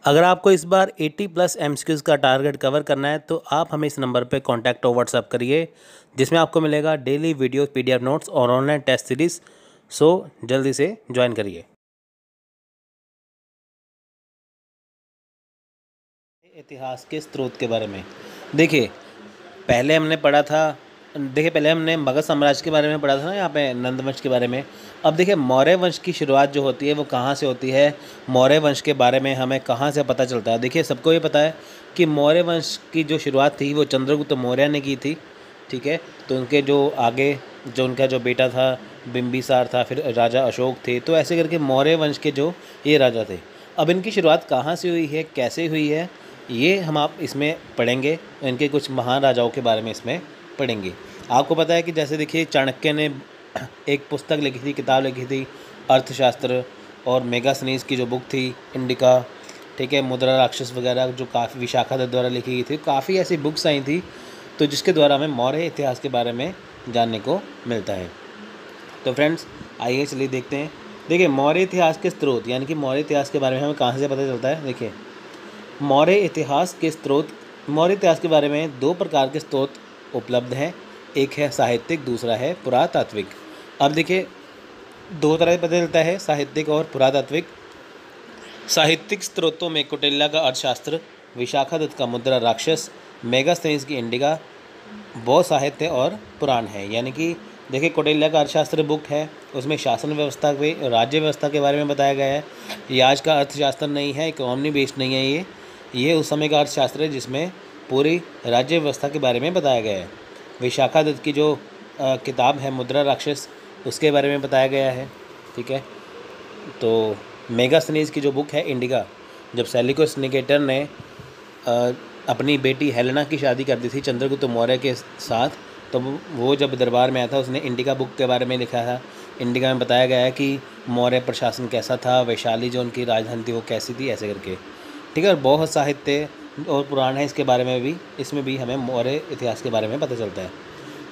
अगर आपको इस बार 80 प्लस एमसीक्यूज़ का टारगेट कवर करना है तो आप हमें इस नंबर पे कांटेक्ट और व्हाट्सअप करिए, जिसमें आपको मिलेगा डेली वीडियो पीडीएफ नोट्स और ऑनलाइन टेस्ट सीरीज़। सो जल्दी से ज्वाइन करिए। इतिहास के स्रोत के बारे में देखिए, पहले हमने पढ़ा था। देखिए, पहले हमने मगध साम्राज्य के बारे में पढ़ा था ना, यहाँ पे नंद वंश के बारे में। अब देखिए, मौर्य वंश की शुरुआत जो होती है वो कहाँ से होती है, मौर्य वंश के बारे में हमें कहाँ से पता चलता है। देखिए, सबको ये पता है कि मौर्य वंश की जो शुरुआत थी वो चंद्रगुप्त मौर्य ने की थी। ठीक है, तो उनके जो आगे जो उनका जो बेटा था बिंबिसार था, फिर राजा अशोक थे, तो ऐसे करके मौर्य वंश के जो ये राजा थे। अब इनकी शुरुआत कहाँ से हुई है, कैसे हुई है, ये हम आप इसमें पढ़ेंगे। इनके कुछ महान राजाओं के बारे में इसमें पढ़ेंगे। आपको पता है कि जैसे देखिए, चाणक्य ने एक पुस्तक लिखी थी, किताब लिखी थी अर्थशास्त्र, और मेगास्थनीज की जो बुक थी इंडिका, ठीक है, मुद्रा राक्षस वगैरह जो काफ़ी विशाखादत्त द्वारा लिखी गई थी, काफ़ी ऐसी बुक्स आई थी तो जिसके द्वारा हमें मौर्य इतिहास के बारे में जानने को मिलता है। तो फ्रेंड्स, आइए चलिए देखते हैं। देखिए, मौर्य इतिहास के स्रोत यानी कि मौर्य इतिहास के बारे में हमें कहाँ से पता चलता है। देखिए, मौर्य इतिहास के स्रोत, मौर्य इतिहास के बारे में दो प्रकार के स्रोत उपलब्ध हैं। एक है साहित्यिक, दूसरा है पुरातात्विक। अब देखिए, दो तरह से पता चलता है, साहित्यिक और पुरातात्विक। साहित्यिक स्रोतों में कौटिल्य का अर्थशास्त्र, विशाखादत्त का मुद्रा राक्षस, मेगास्थनीज की इंडिका, बौद्ध साहित्य और पुराण है। यानी कि देखिए, कौटिल्य का अर्थशास्त्र बुक है, उसमें शासन व्यवस्था के, राज्य व्यवस्था के बारे में बताया गया है। ये आज का अर्थशास्त्र नहीं है, इकोनॉमी बेस्ड नहीं है। ये उस समय का अर्थशास्त्र है जिसमें पूरी राज्य व्यवस्था के बारे में बताया गया है। विशाखादत्त की जो किताब है मुद्रा राक्षस, उसके बारे में बताया गया है। ठीक है, तो मेगास्थनीज की जो बुक है इंडिका, जब सेल्यूकस निकेटर ने अपनी बेटी हेलेना की शादी कर दी थी चंद्रगुप्त मौर्य के साथ, तो वो जब दरबार में आया था उसने इंडिका बुक के बारे में लिखा था। इंडिका में बताया गया है कि मौर्य प्रशासन कैसा था, वैशाली जो उनकी राजधानी थी वो कैसी थी, ऐसे करके। ठीक है, और बहुत साहित्य और पुराण है इसके बारे में भी, इसमें भी हमें मौर्य इतिहास के बारे में पता चलता है।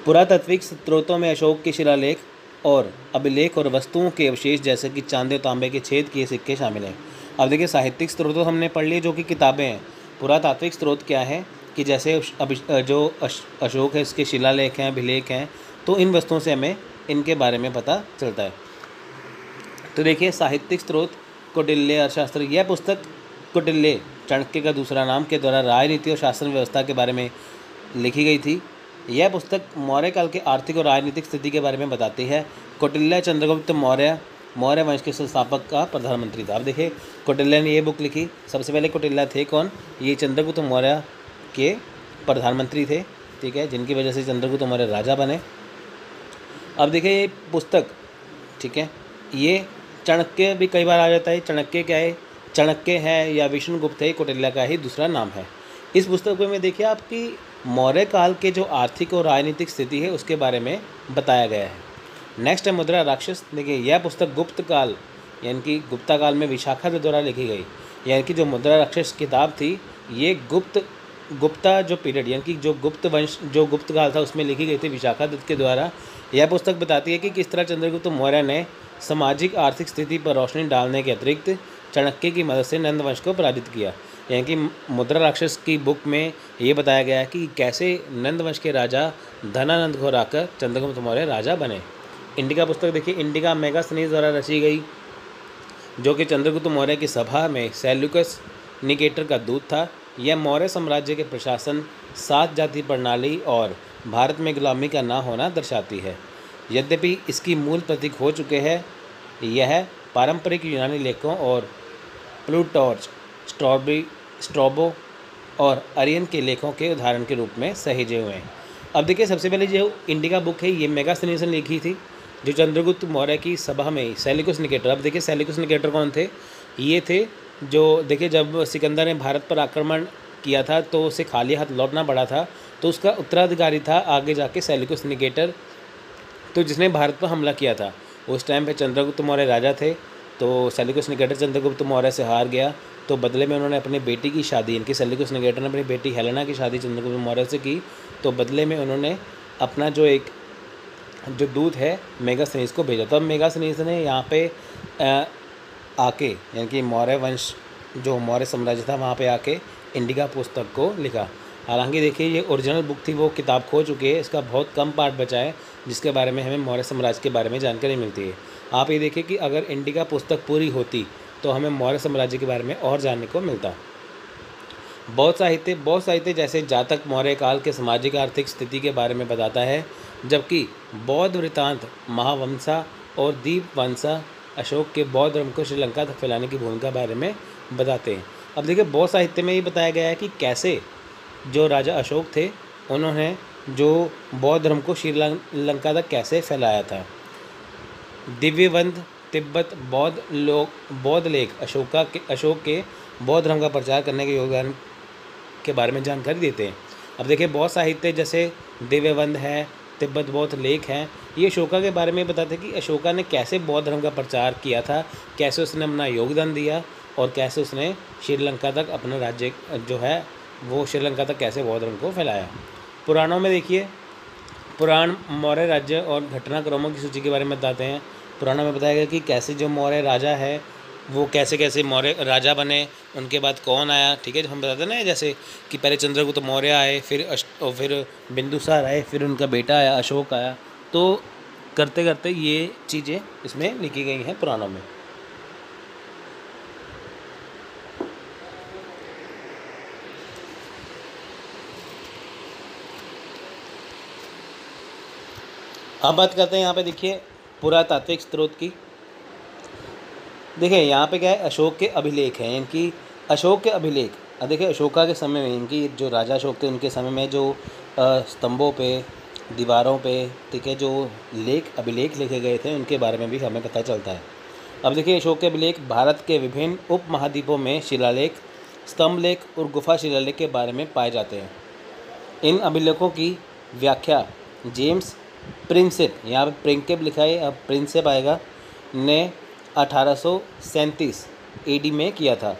पुरातात्विक स्रोतों में अशोक के शिलालेख और अभिलेख और वस्तुओं के अवशेष जैसे कि चांदी और तांबे के छेद किए सिक्के शामिल हैं। अब देखिए, साहित्यिक स्रोत हमने पढ़ लिए जो कि किताबें हैं। पुरातात्विक स्रोत क्या है कि जैसे अशोक है, इसके शिलालेख हैं, अभिलेख हैं, तो इन वस्तुओं से हमें इनके बारे में पता चलता है। तो देखिए, साहित्यिक स्रोत कौटिल्य अर्थशास्त्र, यह पुस्तक कौटिल्य, चाणक्य का दूसरा नाम, के द्वारा राजनीति और शासन व्यवस्था के बारे में लिखी गई थी। यह पुस्तक मौर्य काल के आर्थिक और राजनीतिक स्थिति के बारे में बताती है। कौटिल्य चंद्रगुप्त मौर्य मौर्य वंश के संस्थापक का प्रधानमंत्री था। अब देखिए, कौटिल्य ने ये बुक लिखी। सबसे पहले कौटिल्य थे कौन, ये चंद्रगुप्त मौर्य के प्रधानमंत्री थे। ठीक है, जिनकी वजह से चंद्रगुप्त मौर्य राजा बने। अब देखिए, ये पुस्तक, ठीक है, ये चाणक्य भी कई बार आ जाता है। चाणक्य क्या है, चाणक्य है या विष्णुगुप्त है, कौटिल्य का ही दूसरा नाम है। इस पुस्तक में देखिए, आपकी मौर्य काल के जो आर्थिक और राजनीतिक स्थिति है उसके बारे में बताया गया है। नेक्स्ट है मुद्रा राक्षस। देखिए, यह पुस्तक गुप्त काल यानी कि गुप्ता काल में विशाखादत्त द्वारा लिखी गई। यानी कि जो मुद्रा राक्षस किताब थी, ये गुप्ता जो पीरियड यानी कि जो गुप्त वंश, जो गुप्त काल था, उसमें लिखी गई थी विशाखादत्त के द्वारा। यह पुस्तक बताती है कि किस तरह चंद्रगुप्त मौर्य ने सामाजिक आर्थिक स्थिति पर रोशनी डालने के अतिरिक्त चाणक्य की मदद से नंद वंश को पराजित किया। यानी कि मुद्रा राक्षस की बुक में ये बताया गया है कि कैसे नंद वंश के राजा धनानंद को हराकर चंद्रगुप्त मौर्य राजा बने। इंडिका पुस्तक देखिए, इंडिका मेगास्थनीज द्वारा रची गई, जो कि चंद्रगुप्त मौर्य की सभा में सेल्यूकस निकेटर का दूत था। यह मौर्य साम्राज्य के प्रशासन, 7 जाति प्रणाली और भारत में गुलामी का ना होना दर्शाती है। यद्यपि इसकी मूल प्रतीक हो चुके हैं, यह पारंपरिक यूनानी लेखों और प्लूटॉर्च, स्ट्रैबो और अरियन के लेखों के उदाहरण के रूप में सहेजे हुए हैं। अब देखिए, सबसे पहले जो इंडिका बुक है ये मेगास्थनीज ने लिखी थी, जो चंद्रगुप्त मौर्य की सभा में सेल्यूकस निकेटर। अब देखिए, सेल्यूकस निकेटर कौन थे, ये थे जो देखिए जब सिकंदर ने भारत पर आक्रमण किया था तो उसे खाली हाथ लौटना पड़ा था, तो उसका उत्तराधिकारी था आगे जाके सेल्यूकस निकेटर, तो जिसने भारत पर हमला किया था। उस टाइम पे चंद्रगुप्त मौर्य राजा थे, तो सेल्यूकस निकेटर चंद्रगुप्त मौर्य से हार गया, तो बदले में उन्होंने अपनी बेटी की शादी, इनकी सेल्यूकस निकेटर ने अपनी बेटी हेलेना की शादी चंद्रगुप्त मौर्य से की। तो बदले में उन्होंने अपना जो दूत है मेगास्थनीज को भेजा। तब मेगास्थनीज ने यहाँ पे आके यानी कि मौर्य वंश जो मौर्य साम्राज्य था वहाँ पे आके इंडिका पुस्तक को लिखा। हालांकि देखिए ये ओरिजिनल बुक थी, वो किताब खो चुकी है, इसका बहुत कम पार्ट बचा है जिसके बारे में हमें मौर्य साम्राज्य के बारे में जानकारी मिलती है। आप ये देखिए कि अगर इंडिका पुस्तक पूरी होती तो हमें मौर्य साम्राज्य के बारे में और जानने को मिलता। बहुत साहित्य जैसे जातक मौर्य काल के सामाजिक आर्थिक स्थिति के बारे में बताता है, जबकि बौद्ध वृत्तांत महावंशा और दीपवंशा अशोक के बौद्ध धर्म को श्रीलंका तक फैलाने की भूमिका बारे में बताते हैं। अब देखिए बौद्ध साहित्य में ये बताया गया है कि कैसे जो राजा अशोक थे उन्होंने जो बौद्ध धर्म को श्रीलंका तक कैसे फैलाया था। दिव्यवंत तिब्बत बौद्ध लेख अशोक के बौद्ध धर्म का प्रचार करने के योगदान के बारे में जानकारी देते हैं। अब देखिए बौद्ध साहित्य जैसे दिव्यवंत है, तिब्बत बौद्ध लेख हैं, ये अशोका के बारे में बताते हैं कि अशोका ने कैसे बौद्ध धर्म का प्रचार किया था, कैसे उसने अपना योगदान दिया और कैसे उसने श्रीलंका तक अपना राज्य जो है वो श्रीलंका तक कैसे बौद्ध धर्म को फैलाया। पुराणों में देखिए, पुराण मौर्य राज्य और घटनाक्रमों की सूची के बारे में बताते हैं। पुराणों में बताया गया कि कैसे जो मौर्य राजा है वो कैसे कैसे मौर्य राजा बने, उनके बाद कौन आया। ठीक है, जो हम बताते हैं ना, जैसे कि पहले चंद्रगुप्त मौर्य आए, फिर बिंदुसार आए, फिर उनका बेटा आया अशोक आया। तो करते करते ये चीज़ें इसमें लिखी गई हैं पुराणों में। अब बात करते हैं यहाँ पे देखिए पुरातात्विक स्रोत की। देखिए यहाँ पे क्या है, अशोक के अभिलेख हैं, इनकी अशोक के अभिलेख। अब देखिए अशोका के समय में इनकी जो राजा अशोक थे उनके समय में जो स्तंभों पे, दीवारों पे, ठीक है, जो अभिलेख लिखे गए थे उनके बारे में भी हमें पता चलता है। अब देखिए अशोक के अभिलेख भारत के विभिन्न उप महाद्वीपों में शिलालेख, स्तंभ लेख और गुफा शिलालेख के बारे में पाए जाते हैं। इन अभिलेखों की व्याख्या जेम्स प्रिंसेप, यहाँ पे प्रिंकेप लिखा है, अब प्रिंसेप आएगा, ने 1837 AD में किया था।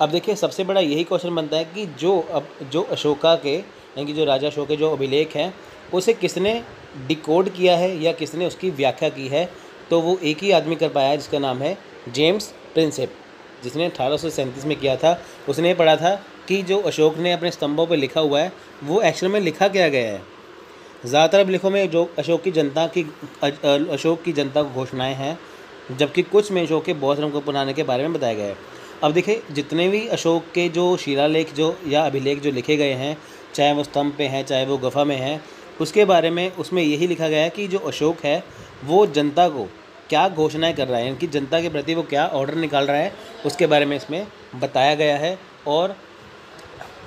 अब देखिए सबसे बड़ा यही क्वेश्चन बनता है कि जो अशोका के यानी कि जो राजा अशोक के जो अभिलेख हैं उसे किसने डिकोड किया है या किसने उसकी व्याख्या की है, तो वो एक ही आदमी कर पाया है जिसका नाम है जेम्स प्रिंसेप, जिसने 1837 में किया था। उसने पढ़ा था कि जो अशोक ने अपने स्तंभों पर लिखा हुआ है वो एक्चुअल में लिखा क्या गया है। ज़्यादातर अभिलेखों में जो अशोक की जनता को घोषणाएँ हैं, जबकि कुछ में अशोक के बौद्ध धर्म को अपनाने के बारे में बताया गया है। अब देखिए जितने भी अशोक के जो शिलालेख जो या अभिलेख जो लिखे गए हैं, चाहे वो स्तंभ पे हैं चाहे वो गुफा में हैं, उसके बारे में उसमें यही लिखा गया है कि जो अशोक है वो जनता को क्या घोषणाएं कर रहा है, यानी कि जनता के प्रति वो क्या ऑर्डर निकाल रहा है, उसके बारे में इसमें बताया गया है। और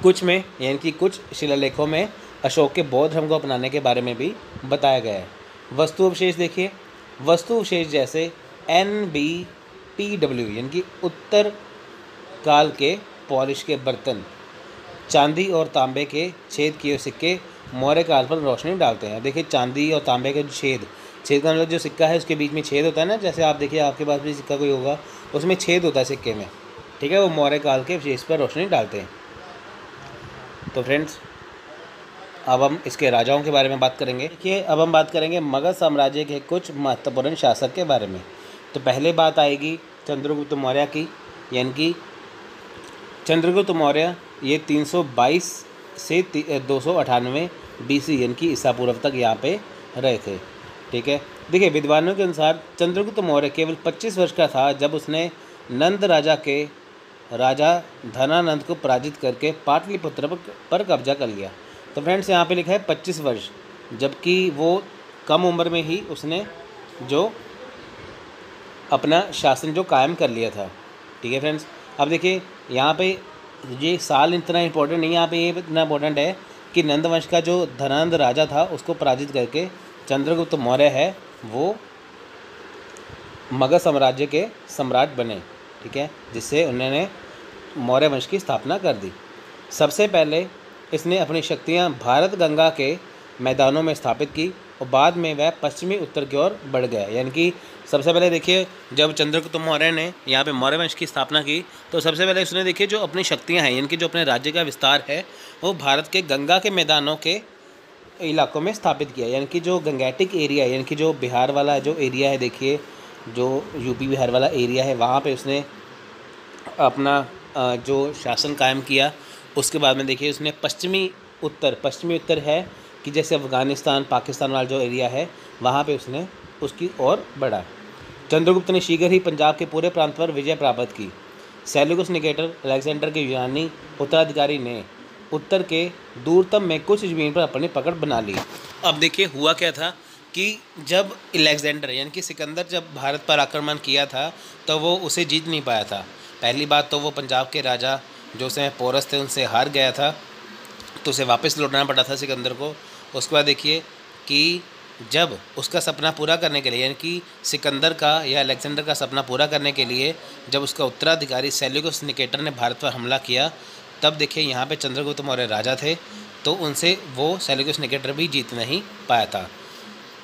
कुछ में यानी कि कुछ शिलालेखों में अशोक के बौद्ध धर्म को अपनाने के बारे में भी बताया गया है। वस्तु अवशेष देखिए, वस्तु अवशेष जैसे NBTW यानी कि उत्तर काल के पॉलिश के बर्तन, चांदी और तांबे के छेद किए सिक्के मौर्य काल पर रोशनी डालते हैं। देखिए चांदी और तांबे के छेद का मतलब जो सिक्का है उसके बीच में छेद होता है ना, जैसे आप देखिए आपके पास भी सिक्का कोई होगा उसमें छेद होता है सिक्के में, ठीक है, वो मौर्य काल के अवशेष पर रोशनी डालते हैं। तो फ्रेंड्स अब हम इसके राजाओं के बारे में बात करेंगे। देखिए अब हम बात करेंगे मगध साम्राज्य के कुछ महत्वपूर्ण शासक के बारे में। तो पहले बात आएगी चंद्रगुप्त मौर्य की, यानी कि चंद्रगुप्त मौर्य ये 322 से 298 BC यानी कि ईसा पूर्व तक यहाँ पे रहे थे। ठीक है, देखिए विद्वानों के अनुसार चंद्रगुप्त मौर्य केवल 25 वर्ष का था जब उसने नंद राजा धनानंद को पराजित करके पाटलिपुत्र पर कब्जा कर लिया। तो फ्रेंड्स यहाँ पे लिखा है 25 वर्ष, जबकि वो कम उम्र में ही उसने जो अपना शासन जो कायम कर लिया था। ठीक है फ्रेंड्स, अब देखिए यहाँ पे ये साल इतना इम्पोर्टेंट नहीं है, यहाँ पे ये इतना इम्पोर्टेंट है कि नंदवंश का जो धनानंद राजा था उसको पराजित करके चंद्रगुप्त मौर्य है वो मगध साम्राज्य के सम्राट बने। ठीक है, जिससे उन्होंने मौर्य वंश की स्थापना कर दी। सबसे पहले इसने अपनी शक्तियाँ भारत गंगा के मैदानों में स्थापित की और बाद में वह पश्चिमी उत्तर की ओर बढ़ गया। यानी कि सबसे पहले देखिए जब चंद्रगुप्त मौर्य ने यहाँ पे मौर्य वंश की स्थापना की तो सबसे पहले उसने देखिए जो अपनी शक्तियाँ हैं यानी कि जो अपने राज्य का विस्तार है वो भारत के गंगा के मैदानों के इलाकों में स्थापित किया। यानी कि जो गंगैटिक एरिया यानी कि जो बिहार वाला जो एरिया है, देखिए जो यूपी बिहार वाला एरिया है वहाँ पे उसने अपना जो शासन कायम किया, उसके बाद में देखिए उसने पश्चिमी उत्तर है कि जैसे अफ़गानिस्तान पाकिस्तान वाला जो एरिया है वहाँ पे उसने उसकी ओर बढ़ा। चंद्रगुप्त ने शीघ्र ही पंजाब के पूरे प्रांत पर विजय प्राप्त की। सेल्यूकस निकेटर अलेक्जेंडर के यूनानी उत्तराधिकारी ने उत्तर के दूरतम में कुछ ज़मीन पर अपनी पकड़ बना ली। अब देखिए हुआ क्या था कि जब अलेक्जेंडर यानी कि सिकंदर जब भारत पर आक्रमण किया था तो वो उसे जीत नहीं पाया था। पहली बात तो वो पंजाब के राजा जो उस समय पोरस थे उनसे हार गया था, तो उसे वापस लौटना पड़ा था सिकंदर को। उसके बाद देखिए कि जब उसका सपना पूरा करने के लिए यानी कि सिकंदर का या अलेक्जेंडर का सपना पूरा करने के लिए जब उसका उत्तराधिकारी सेल्यूकस निकेटर ने भारत पर हमला किया, तब देखिए यहाँ पे चंद्रगुप्त मौर्य राजा थे, तो उनसे वो सेल्यूकस निकेटर भी जीत नहीं पाया था।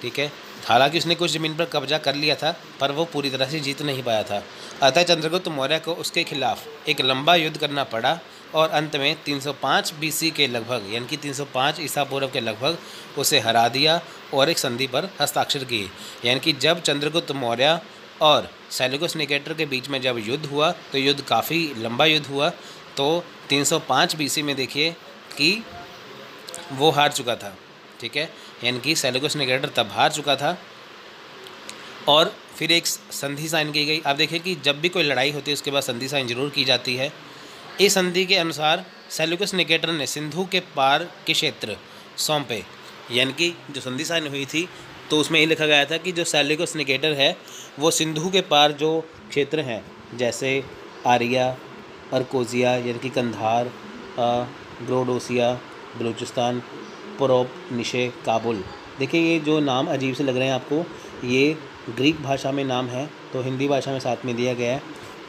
ठीक है, हालांकि उसने कुछ ज़मीन पर कब्जा कर लिया था पर वो पूरी तरह से जीत नहीं पाया था। अतः चंद्रगुप्त मौर्य को उसके खिलाफ एक लंबा युद्ध करना पड़ा और अंत में 305 बीसी के लगभग यानी कि 305 ईसा पूर्व के लगभग उसे हरा दिया और एक संधि पर हस्ताक्षर किए। यानी कि जब चंद्रगुप्त मौर्य और सेल्यूकस निकेटर के बीच में जब युद्ध हुआ तो युद्ध काफ़ी लंबा युद्ध हुआ, तो 305 बीसी में देखिए कि वो हार चुका था। ठीक है, यानी कि सेल्यूकस निकेटर तब हार चुका था और फिर एक संधि साइन की गई। अब देखिए कि जब भी कोई लड़ाई होती है उसके बाद संधि साइन जरूर की जाती है। इस संधि के अनुसार सेल्यूकस निकेटर ने सिंधु के पार के क्षेत्र सौंपे। यानी कि जो संधि साइन हुई थी तो उसमें ये लिखा गया था कि जो सेल्यूकस निकेटर है वो सिंधु के पार जो क्षेत्र हैं जैसे आरिया, अरकोजिया यानी कि कंधार, ग्रोडोसिया, बलूचिस्तान, पुरोप, निशे, काबुल। देखिए ये जो नाम अजीब से लग रहे हैं आपको, ये ग्रीक भाषा में नाम है तो हिंदी भाषा में साथ में दिया गया है।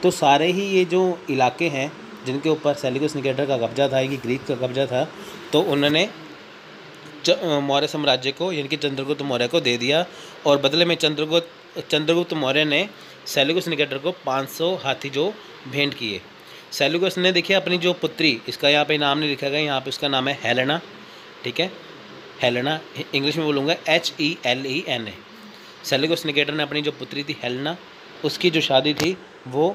तो सारे ही ये जो इलाके हैं जिनके ऊपर सेल्यूकस निकेटर का कब्जा था, ये ग्रीक का कब्जा था, तो उन्होंने मौर्य साम्राज्य को यानी कि चंद्रगुप्त मौर्य को दे दिया और बदले में चंद्रगुप्त मौर्य ने सेल्यूकस निकेटर को 500 हाथी जो भेंट किए। सेल्यूकस ने देखिए अपनी जो पुत्री, इसका यहाँ पे नाम नहीं लिखा गया, यहाँ पे उसका नाम है हेलेना। ठीक है, हेलेना, इंग्लिश में बोलूँगा HELENA। सेल्यूकस निकेटर ने अपनी जो पुत्री थी हेलेना, उसकी जो शादी थी वो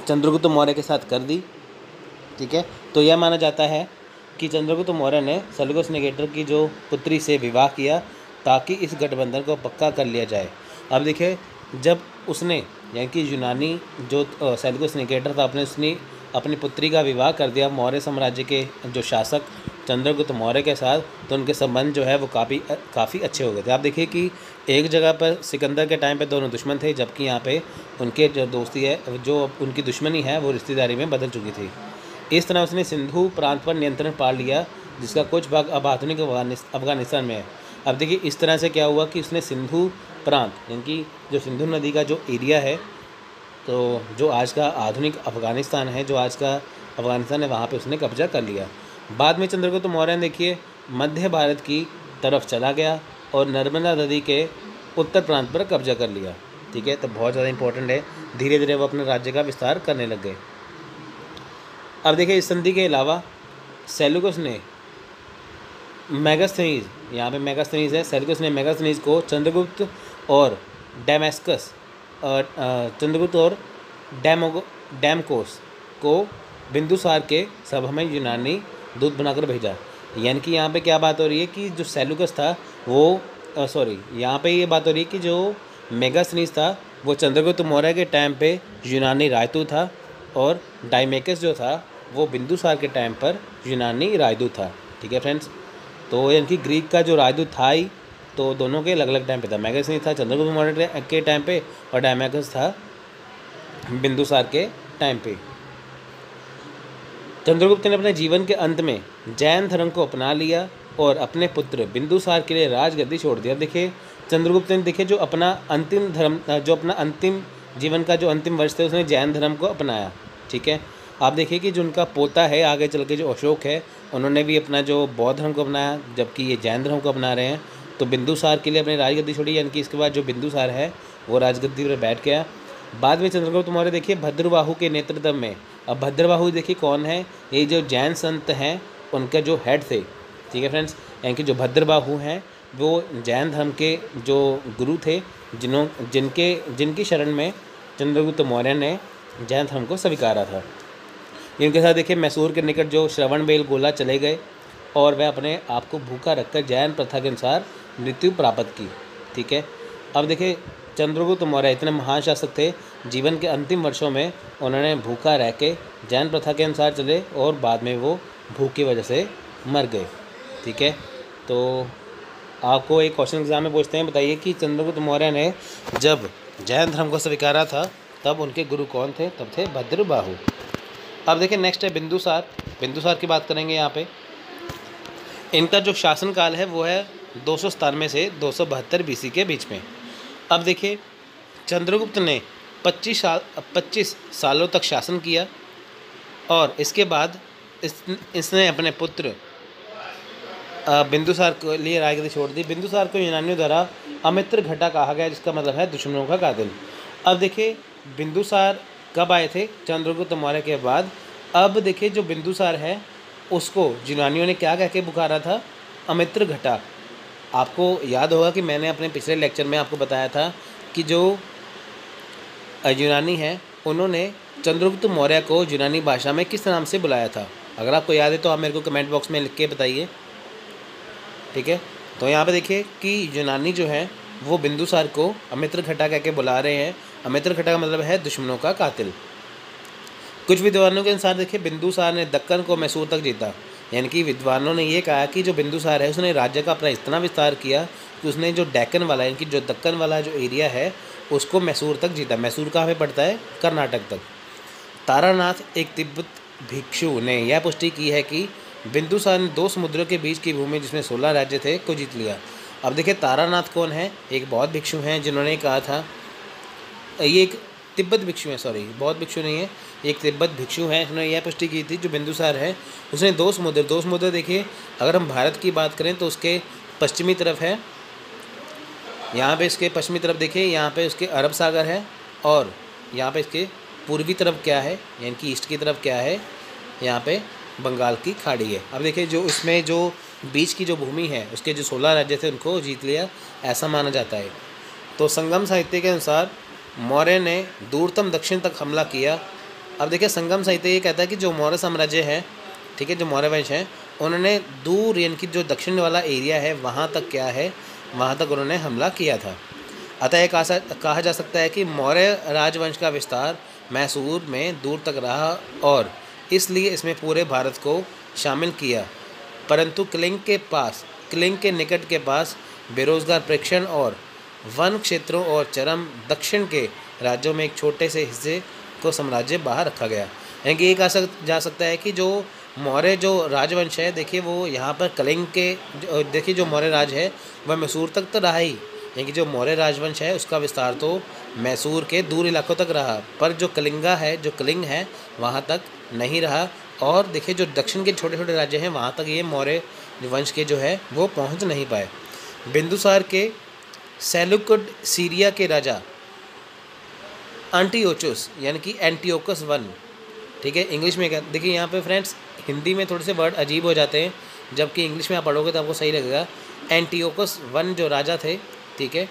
चंद्रगुप्त मौर्य के साथ कर दी। ठीक है, तो यह माना जाता है कि चंद्रगुप्त मौर्य ने सेल्यूकस निकेटर की जो पुत्री से विवाह किया ताकि इस गठबंधन को पक्का कर लिया जाए। अब देखिए जब उसने यानी कि यूनानी जो सेल्यूकस निकेटर था उसने अपनी पुत्री का विवाह कर दिया मौर्य साम्राज्य के जो शासक चंद्रगुप्त मौर्य के साथ, तो उनके संबंध जो है वो काफ़ी अच्छे हो गए थे। आप देखिए कि एक जगह पर सिकंदर के टाइम पे दोनों दुश्मन थे, जबकि यहाँ पे उनके जो दोस्ती है, जो उनकी दुश्मनी है वो रिश्तेदारी में बदल चुकी थी। इस तरह उसने सिंधु प्रांत पर नियंत्रण पा लिया जिसका कुछ भाग अब आधुनिक अफगानिस्तान में है। अब देखिए इस तरह से क्या हुआ कि उसने सिंधु प्रांत यानी कि जो सिंधु नदी का जो एरिया है, तो जो आज का आधुनिक अफगानिस्तान है, जो आज का अफगानिस्तान है, वहाँ पे उसने कब्जा कर लिया। बाद में चंद्रगुप्त मौर्य ने देखिए मध्य भारत की तरफ चला गया और नर्मदा नदी के उत्तर प्रांत पर कब्जा कर लिया। ठीक है, तो बहुत ज़्यादा इंपॉर्टेंट है। धीरे धीरे वो अपने राज्य का विस्तार करने लग गए। अब देखिए इस संधि के अलावा सेल्यूकस ने मेगास्थनीज, यहाँ पे मेगास्थनीज है, सेल्यूकस ने मेगास्थनीज को चंद्रगुप्त और डैमकोस को बिंदुसार के सभा में यूनानी दूत बनाकर भेजा। यानी कि यहाँ पे क्या बात हो रही है कि जो सेल्यूकस था वो यहाँ पे ये बात हो रही है कि जो मेगास्थनीज था वो चंद्रगुप्त मौर्य के टाइम पे यूनानी राजदूत था और डायमेकस जो था वो बिंदुसार के टाइम पर यूनानी राजदूत था। ठीक है फ्रेंड्स, तो यानी कि ग्रीक का जो राजदूत था ही, तो दोनों के अलग अलग टाइम पे था। मेगास्थनीज था चंद्रगुप्त मौर्य के टाइम पे और डायमेकस था बिंदुसार के टाइम पे। चंद्रगुप्त ने अपने जीवन के अंत में जैन धर्म को अपना लिया और अपने पुत्र बिंदुसार के लिए राजगद्दी छोड़ दिया। देखिए चंद्रगुप्त ने देखिए जो अपना अंतिम धर्म, जो अपना अंतिम जीवन का जो अंतिम वर्ष थे उसने जैन धर्म को अपनाया। ठीक है, आप देखिए कि जो उनका पोता है आगे चल के जो अशोक है, उन्होंने भी अपना जो बौद्ध धर्म को अपनाया, जबकि ये जैन धर्म को अपना रहे हैं। तो बिंदुसार के लिए अपनी राजगद्दी छोड़ी, यानी कि इसके बाद जो बिंदुसार है वो राजगद्दी पर बैठ गया। बाद में चंद्रगुप्त मौर्य देखिए भद्रबाहु के नेतृत्व में, अब भद्रबाहु देखिए कौन है, ये जो जैन संत हैं उनके जो हेड थे। ठीक है फ्रेंड्स, यानी कि जो भद्रबाहु हैं वो जैन धर्म के जो गुरु थे, जिनकी शरण में चंद्रगुप्त मौर्य ने जैन धर्म को स्वीकारा था। इनके साथ देखिए मैसूर के निकट जो श्रवणबेल गोला चले गए और वह अपने आप को भूखा रखकर जैन प्रथा के अनुसार मृत्यु प्राप्त की। ठीक है, अब देखिए चंद्रगुप्त मौर्य इतने महान शासक थे, जीवन के अंतिम वर्षों में उन्होंने भूखा रह के जैन प्रथा के अनुसार चले और बाद में वो भूख की वजह से मर गए। ठीक है, तो आपको एक क्वेश्चन एग्जाम में पूछते हैं, बताइए कि चंद्रगुप्त मौर्य ने जब जैन धर्म को स्वीकारा था तब उनके गुरु कौन थे? तब थे भद्रबाहु। अब देखिए नेक्स्ट है बिंदुसार। बिंदुसार की बात करेंगे यहाँ पे। इनका जो शासनकाल है वो है 297 से 272 BC के बीच में। अब देखिए चंद्रगुप्त ने 25 सालों तक शासन किया और इसके बाद इसने अपने पुत्र बिंदुसार को लिए राजगद्दी छोड़ दी। बिंदुसार को यूनानियों द्वारा अमित्र घटा कहा गया, जिसका मतलब है दुश्मनों का कातिल। अब देखिए बिंदुसार कब आए थे? चंद्रगुप्त मौर्य के बाद। अब देखिए जो बिंदुसार है उसको यूनानियों ने क्या कह के पुकारा था? अमित्र घटा। आपको याद होगा कि मैंने अपने पिछले लेक्चर में आपको बताया था कि जो यूनानी हैं उन्होंने चंद्रगुप्त मौर्य को यूनानी भाषा में किस नाम से बुलाया था? अगर आपको याद है तो आप मेरे को कमेंट बॉक्स में लिख के बताइए। ठीक है, तो यहाँ पे देखिए कि यूनानी जो है वो बिंदुसार को अमित्र घटा कह के बुला रहे हैं। अमित्र घटा का मतलब है दुश्मनों का कातिल। कुछ विद्वानों के अनुसार देखिए बिंदुसार ने दक्कन को मैसूर तक जीता। यानी कि विद्वानों ने ये कहा कि जो बिंदुसार है उसने राज्य का अपना इतना विस्तार किया कि उसने जो डेक्कन वाला यानी कि जो दक्कन वाला जो एरिया है उसको मैसूर तक जीता। मैसूर कहाँ पे पड़ता है? कर्नाटक तक। तारानाथ एक तिब्बत भिक्षु ने यह पुष्टि की है कि बिंदुसार ने 2 समुद्रों के बीच की भूमि जिसमें 16 राज्य थे को जीत लिया। अब देखिए तारानाथ कौन है? एक बौद्ध भिक्षु हैं जिन्होंने कहा था, ये एक तिब्बत भिक्षु हैं, सॉरी बौद्ध भिक्षु नहीं है, एक तिब्बत भिक्षु हैं, उन्होंने यह पुष्टि की थी जो बिंदुसार है उसने 2 समुद्र देखिए अगर हम भारत की बात करें तो उसके पश्चिमी तरफ है, यहाँ पे इसके पश्चिमी तरफ देखिए यहाँ पे उसके अरब सागर है और यहाँ पे इसके पूर्वी तरफ क्या है यानी कि ईस्ट की तरफ क्या है? यहाँ पे बंगाल की खाड़ी है। अब देखिए जो इसमें जो बीच की जो भूमि है उसके जो 16 राज्य थे उनको जीत लिया ऐसा माना जाता है। तो संगम साहित्य के अनुसार मौर्य ने दूरतम दक्षिण तक हमला किया। अब देखिए संगम साहित्य ये कहता है कि जो मौर्य साम्राज्य है, ठीक है, जो मौर्य वंश है उन्होंने दूर यानी कि जो दक्षिण वाला एरिया है वहाँ तक क्या है, वहाँ तक उन्होंने हमला किया था। अतः यह कहा जा सकता है कि मौर्य राजवंश का विस्तार मैसूर में दूर तक रहा और इसलिए इसमें पूरे भारत को शामिल किया। परंतु कलिंग के निकट के पास बेरोजगार प्रेक्षण और वन क्षेत्रों और चरम दक्षिण के राज्यों में एक छोटे से हिस्से को साम्राज्य बाहर रखा गया। यानी कि ये कहा जा सकता है कि जो मौर्य जो राजवंश है देखिए वो यहाँ पर कलिंग के देखिए जो मौर्य राज है वह मैसूर तक तो रहा ही, यानी कि जो मौर्य राजवंश है उसका विस्तार तो मैसूर के दूर इलाकों तक रहा, पर जो कलिंग है वहाँ तक नहीं रहा। और देखिए जो दक्षिण के छोटे छोटे राज्य हैं वहाँ तक ये मौर्य वंश के जो है वो पहुँच नहीं पाए। बिंदुसार के सेल्यूकड सीरिया के राजा एंटियोचस यानी कि एंटियोकस I, ठीक है, इंग्लिश में क्या देखिए यहाँ पे फ्रेंड्स हिंदी में थोड़े से वर्ड अजीब हो जाते हैं जबकि इंग्लिश में आप पढ़ोगे तो आपको सही लगेगा। एंटियोकस I जो राजा थे, ठीक है,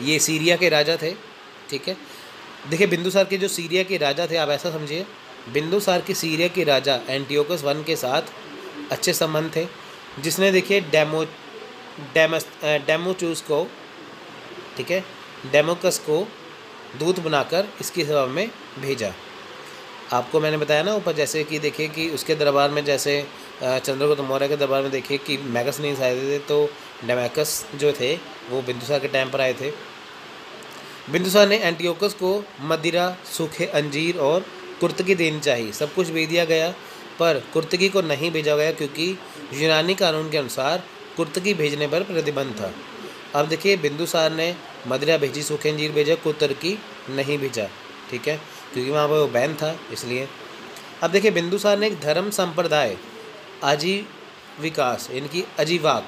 ये सीरिया के राजा थे। ठीक है, देखिए बिंदुसार के जो सीरिया के राजा थे आप ऐसा समझिए बिंदुसार के सीरिया के राजा एंटियोकस I के साथ अच्छे संबंध थे, जिसने देखिए डेमोचूस को, ठीक है, डेमोकस को दूत बनाकर इसकी सेवा में भेजा। आपको मैंने बताया ना ऊपर जैसे कि देखिए कि उसके दरबार में जैसे चंद्रगुप्त मौर्य के दरबार में देखिए कि मैगस नहीं आए थे तो डेमोकस जो थे वो बिंदुसार के टाइम पर आए थे। बिंदुसार ने एंटियोकस को मदिरा, सूखे अंजीर और कुर्तकी देनी चाहिए। सब कुछ भेज दिया गया पर कुर्तकी को नहीं भेजा गया क्योंकि यूनानी कानून के अनुसार कुर्तकी भेजने पर प्रतिबंध था। अब देखिए बिंदुसार ने मदिरा भेजी, सूखे अंजीर भेजा, कुर्तकी नहीं भेजा, ठीक है, क्योंकि वहाँ पर वो बैन था इसलिए। अब देखिए बिंदुसार ने एक धर्म संप्रदाय आजीविकास यानी कि अजीवाक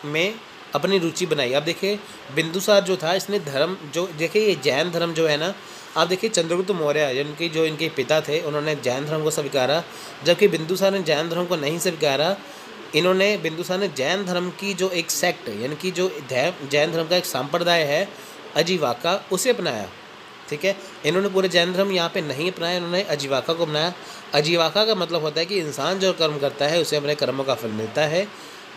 में अपनी रुचि बनाई। अब देखिए बिंदुसार जो था इसने धर्म जो देखिए ये जैन धर्म जो है ना, आप देखिए चंद्रगुप्त मौर्य यानी जो इनके पिता थे उन्होंने जैन धर्म को स्वीकारा, जबकि बिंदुसार ने जैन धर्म को नहीं स्वीकारा। बिंदुसार ने जैन धर्म की जो एक सेक्ट यानी कि जो जैन धर्म का एक संप्रदाय है अजीवाका, उसे अपनाया। ठीक है। इन्होंने पूरे जैन धर्म यहाँ पे नहीं अपनाया, इन्होंने आजीविका को अपनाया। आजीविका का मतलब होता है कि इंसान जो कर्म करता है उसे अपने कर्मों का फल मिलता है,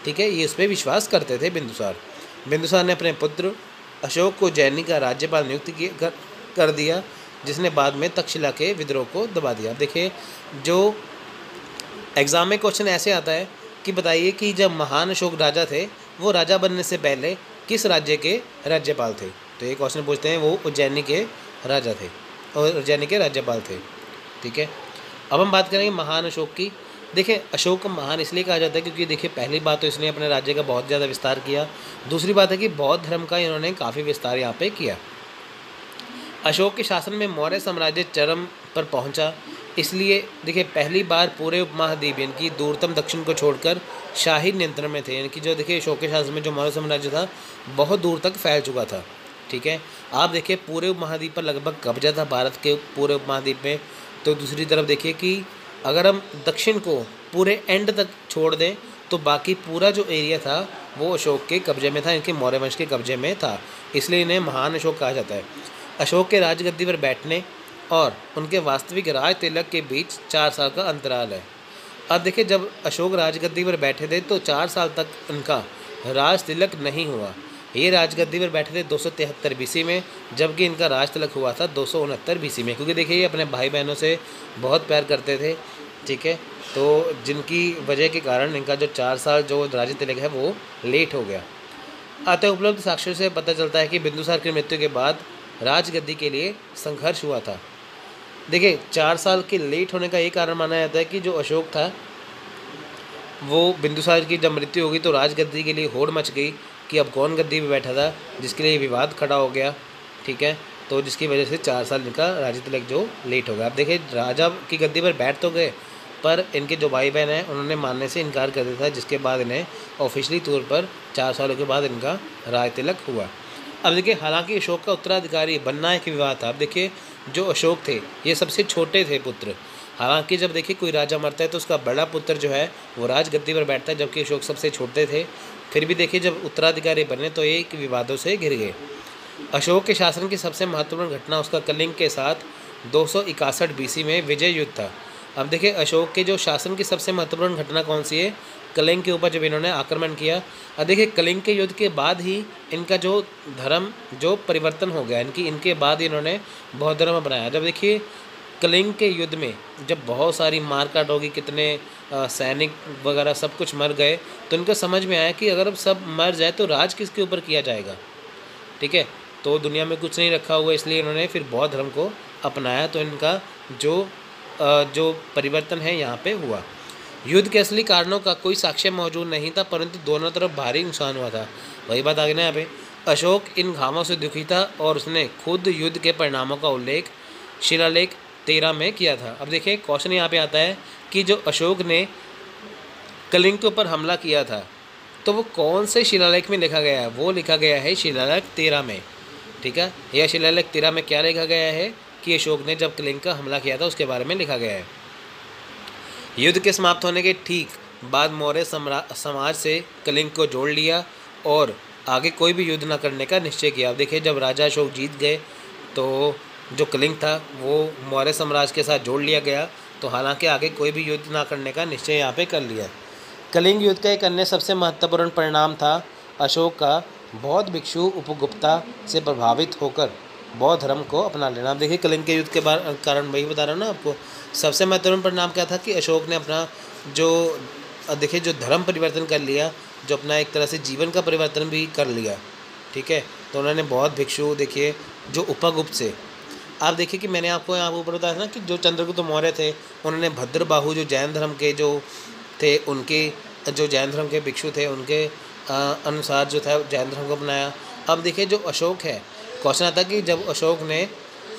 ठीक है। ये इस पर विश्वास करते थे बिंदुसार। बिंदुसार ने अपने पुत्र अशोक को जैनी का राज्यपाल नियुक्त कर दिया, जिसने बाद में तक्षशिला के विद्रोह को दबा दिया। देखिए जो एग्ज़ाम में क्वेश्चन ऐसे आता है कि बताइए कि जब महान अशोक राजा थे, वो राजा बनने से पहले किस राज्य के राज्यपाल थे। तो ये क्वेश्चन पूछते हैं, वो उज्जैनी के राजा थे और उज्जैनी के राज्यपाल थे, ठीक है। अब हम बात करेंगे महान अशोक की। देखिए अशोक को महान इसलिए कहा जाता है क्योंकि देखिए पहली बात तो इसने अपने राज्य का बहुत ज़्यादा विस्तार किया, दूसरी बात है कि बौद्ध धर्म का इन्होंने काफ़ी विस्तार यहाँ पे किया। अशोक के शासन में मौर्य साम्राज्य चरम पर पहुंचा, इसलिए देखिए पहली बार पूरे उपमहाद्वीप यानी कि दूरतम दक्षिण को छोड़कर शाही नियंत्रण में थे। यानी कि जो देखिए अशोक के शासन में जो मौर्य साम्राज्य था बहुत दूर तक फैल चुका था, ठीक है। आप देखिए पूरे उपमहाद्वीप पर लगभग कब्जा था भारत के पूरे उपमहाद्वीप में। तो दूसरी तरफ देखिए कि अगर हम दक्षिण को पूरे एंड तक छोड़ दें तो बाकी पूरा जो एरिया था वो अशोक के कब्जे में था, इनके मौर्य वंश के कब्जे में था, इसलिए इन्हें महान अशोक कहा जाता है। अशोक के राजगद्दी पर बैठने और उनके वास्तविक राज तिलक के बीच 4 साल का अंतराल है। अब देखिए जब अशोक राजगद्दी पर बैठे थे तो 4 साल तक उनका राज तिलक नहीं हुआ। ये राजगद्दी पर बैठे थे 273 बीसी में, जबकि इनका राज तिलक हुआ था 269 बीसी में। क्योंकि देखिए ये अपने भाई बहनों से बहुत प्यार करते थे, ठीक है। तो जिनकी वजह के कारण इनका जो 4 साल जो राज तिलक है वो लेट हो गया। अतः उपलब्ध साक्ष्यों से पता चलता है कि बिंदुसार की मृत्यु के बाद राजगद्दी के लिए संघर्ष हुआ था। देखिए 4 साल के लेट होने का ये कारण माना जाता है कि जो अशोक था वो बिंदुसार की जब मृत्यु होगी तो राजगद्दी के लिए होड़ मच गई कि अब कौन गद्दी पे बैठा था, जिसके लिए विवाद खड़ा हो गया, ठीक है। तो जिसकी वजह से 4 साल इनका राज तिलक जो लेट हो गया। अब देखिए राजा की गद्दी पर बैठ तो गए, पर इनके जो भाई बहन हैं उन्होंने मानने से इनकार कर दिया था, जिसके बाद इन्हें ऑफिशियली तौर पर 4 सालों के बाद इनका राज तिलक हुआ। अब देखिए हालांकि अशोक का उत्तराधिकारी बनना एक विवाद था। अब देखिए जो अशोक थे ये सबसे छोटे थे पुत्र। हालांकि जब देखिए कोई राजा मरता है तो उसका बड़ा पुत्र जो है वो राजगद्दी पर बैठता है, जबकि अशोक सबसे छोटे थे। फिर भी देखिए जब उत्तराधिकारी बने तो ये विवादों से घिर गए। अशोक के शासन की सबसे महत्वपूर्ण घटना उसका कलिंग के साथ 261 बीसी में विजय युद्ध था। अब देखिए अशोक के जो शासन की सबसे महत्वपूर्ण घटना कौन सी है, कलिंग के ऊपर जब इन्होंने आक्रमण किया। अब देखिए कलिंग के युद्ध के बाद ही इनका जो धर्म जो परिवर्तन हो गया, इनके बाद इन्होंने बौद्ध धर्म अपनाया। जब देखिए कलिंग के युद्ध में जब बहुत सारी मारकाट होगी, कितने सैनिक वगैरह सब कुछ मर गए, तो इनको समझ में आया कि अगर अब सब मर जाए तो राज किसके ऊपर किया जाएगा, ठीक है। तो दुनिया में कुछ नहीं रखा हुआ, इसलिए इन्होंने फिर बौद्ध धर्म को अपनाया। तो इनका जो परिवर्तन है यहाँ पे हुआ। युद्ध के असली कारणों का कोई साक्ष्य मौजूद नहीं था, परंतु दोनों तरफ भारी नुकसान हुआ था। वही बात आगे ना यहाँ पे, अशोक इन घावों से दुखी था और उसने खुद युद्ध के परिणामों का उल्लेख शिलालेख 13 में किया था। अब देखिए क्वेश्चन यहाँ पे आता है कि जो अशोक ने कलिंग के ऊपर हमला किया था तो वो कौन से शिलालेख में लिखा गया है, वो लिखा गया है शिलालेख 13 में, ठीक है। यह शिलालेख 13 में क्या लिखा गया है कि अशोक ने जब कलिंग का हमला किया था उसके बारे में लिखा गया है। युद्ध के समाप्त होने के ठीक बाद मौर्य समाज से कलिंग को जोड़ लिया और आगे कोई भी युद्ध न करने का निश्चय किया। अब देखिए जब राजा अशोक जीत गए तो जो कलिंग था वो मौर्य साम्राज्य के साथ जोड़ लिया गया। तो हालांकि आगे कोई भी युद्ध ना करने का निश्चय यहाँ पे कर लिया। कलिंग युद्ध का एक अन्य सबसे महत्वपूर्ण परिणाम था अशोक का बौद्ध भिक्षु उपगुप्ता से प्रभावित होकर बौद्ध धर्म को अपना लेना। देखिए कलिंग के युद्ध के कारण वही बता रहा हूँ ना आपको, सबसे महत्वपूर्ण परिणाम क्या था कि अशोक ने अपना जो देखिए जो धर्म परिवर्तन कर लिया, जो अपना एक तरह से जीवन का परिवर्तन भी कर लिया, ठीक है। तो उन्होंने बौद्ध भिक्षु देखिए जो उपगुप्त से, आप देखिए कि मैंने आपको यहाँ ऊपर बताया था ना कि जो चंद्रगुप्त मौर्य थे उन्होंने भद्रबाहु जो जैन धर्म के जो थे, उनके जो जैन धर्म के भिक्षु थे उनके अनुसार जो था जैन धर्म को अपनाया। अब देखिए जो अशोक है, क्वेश्चन आता कि जब अशोक ने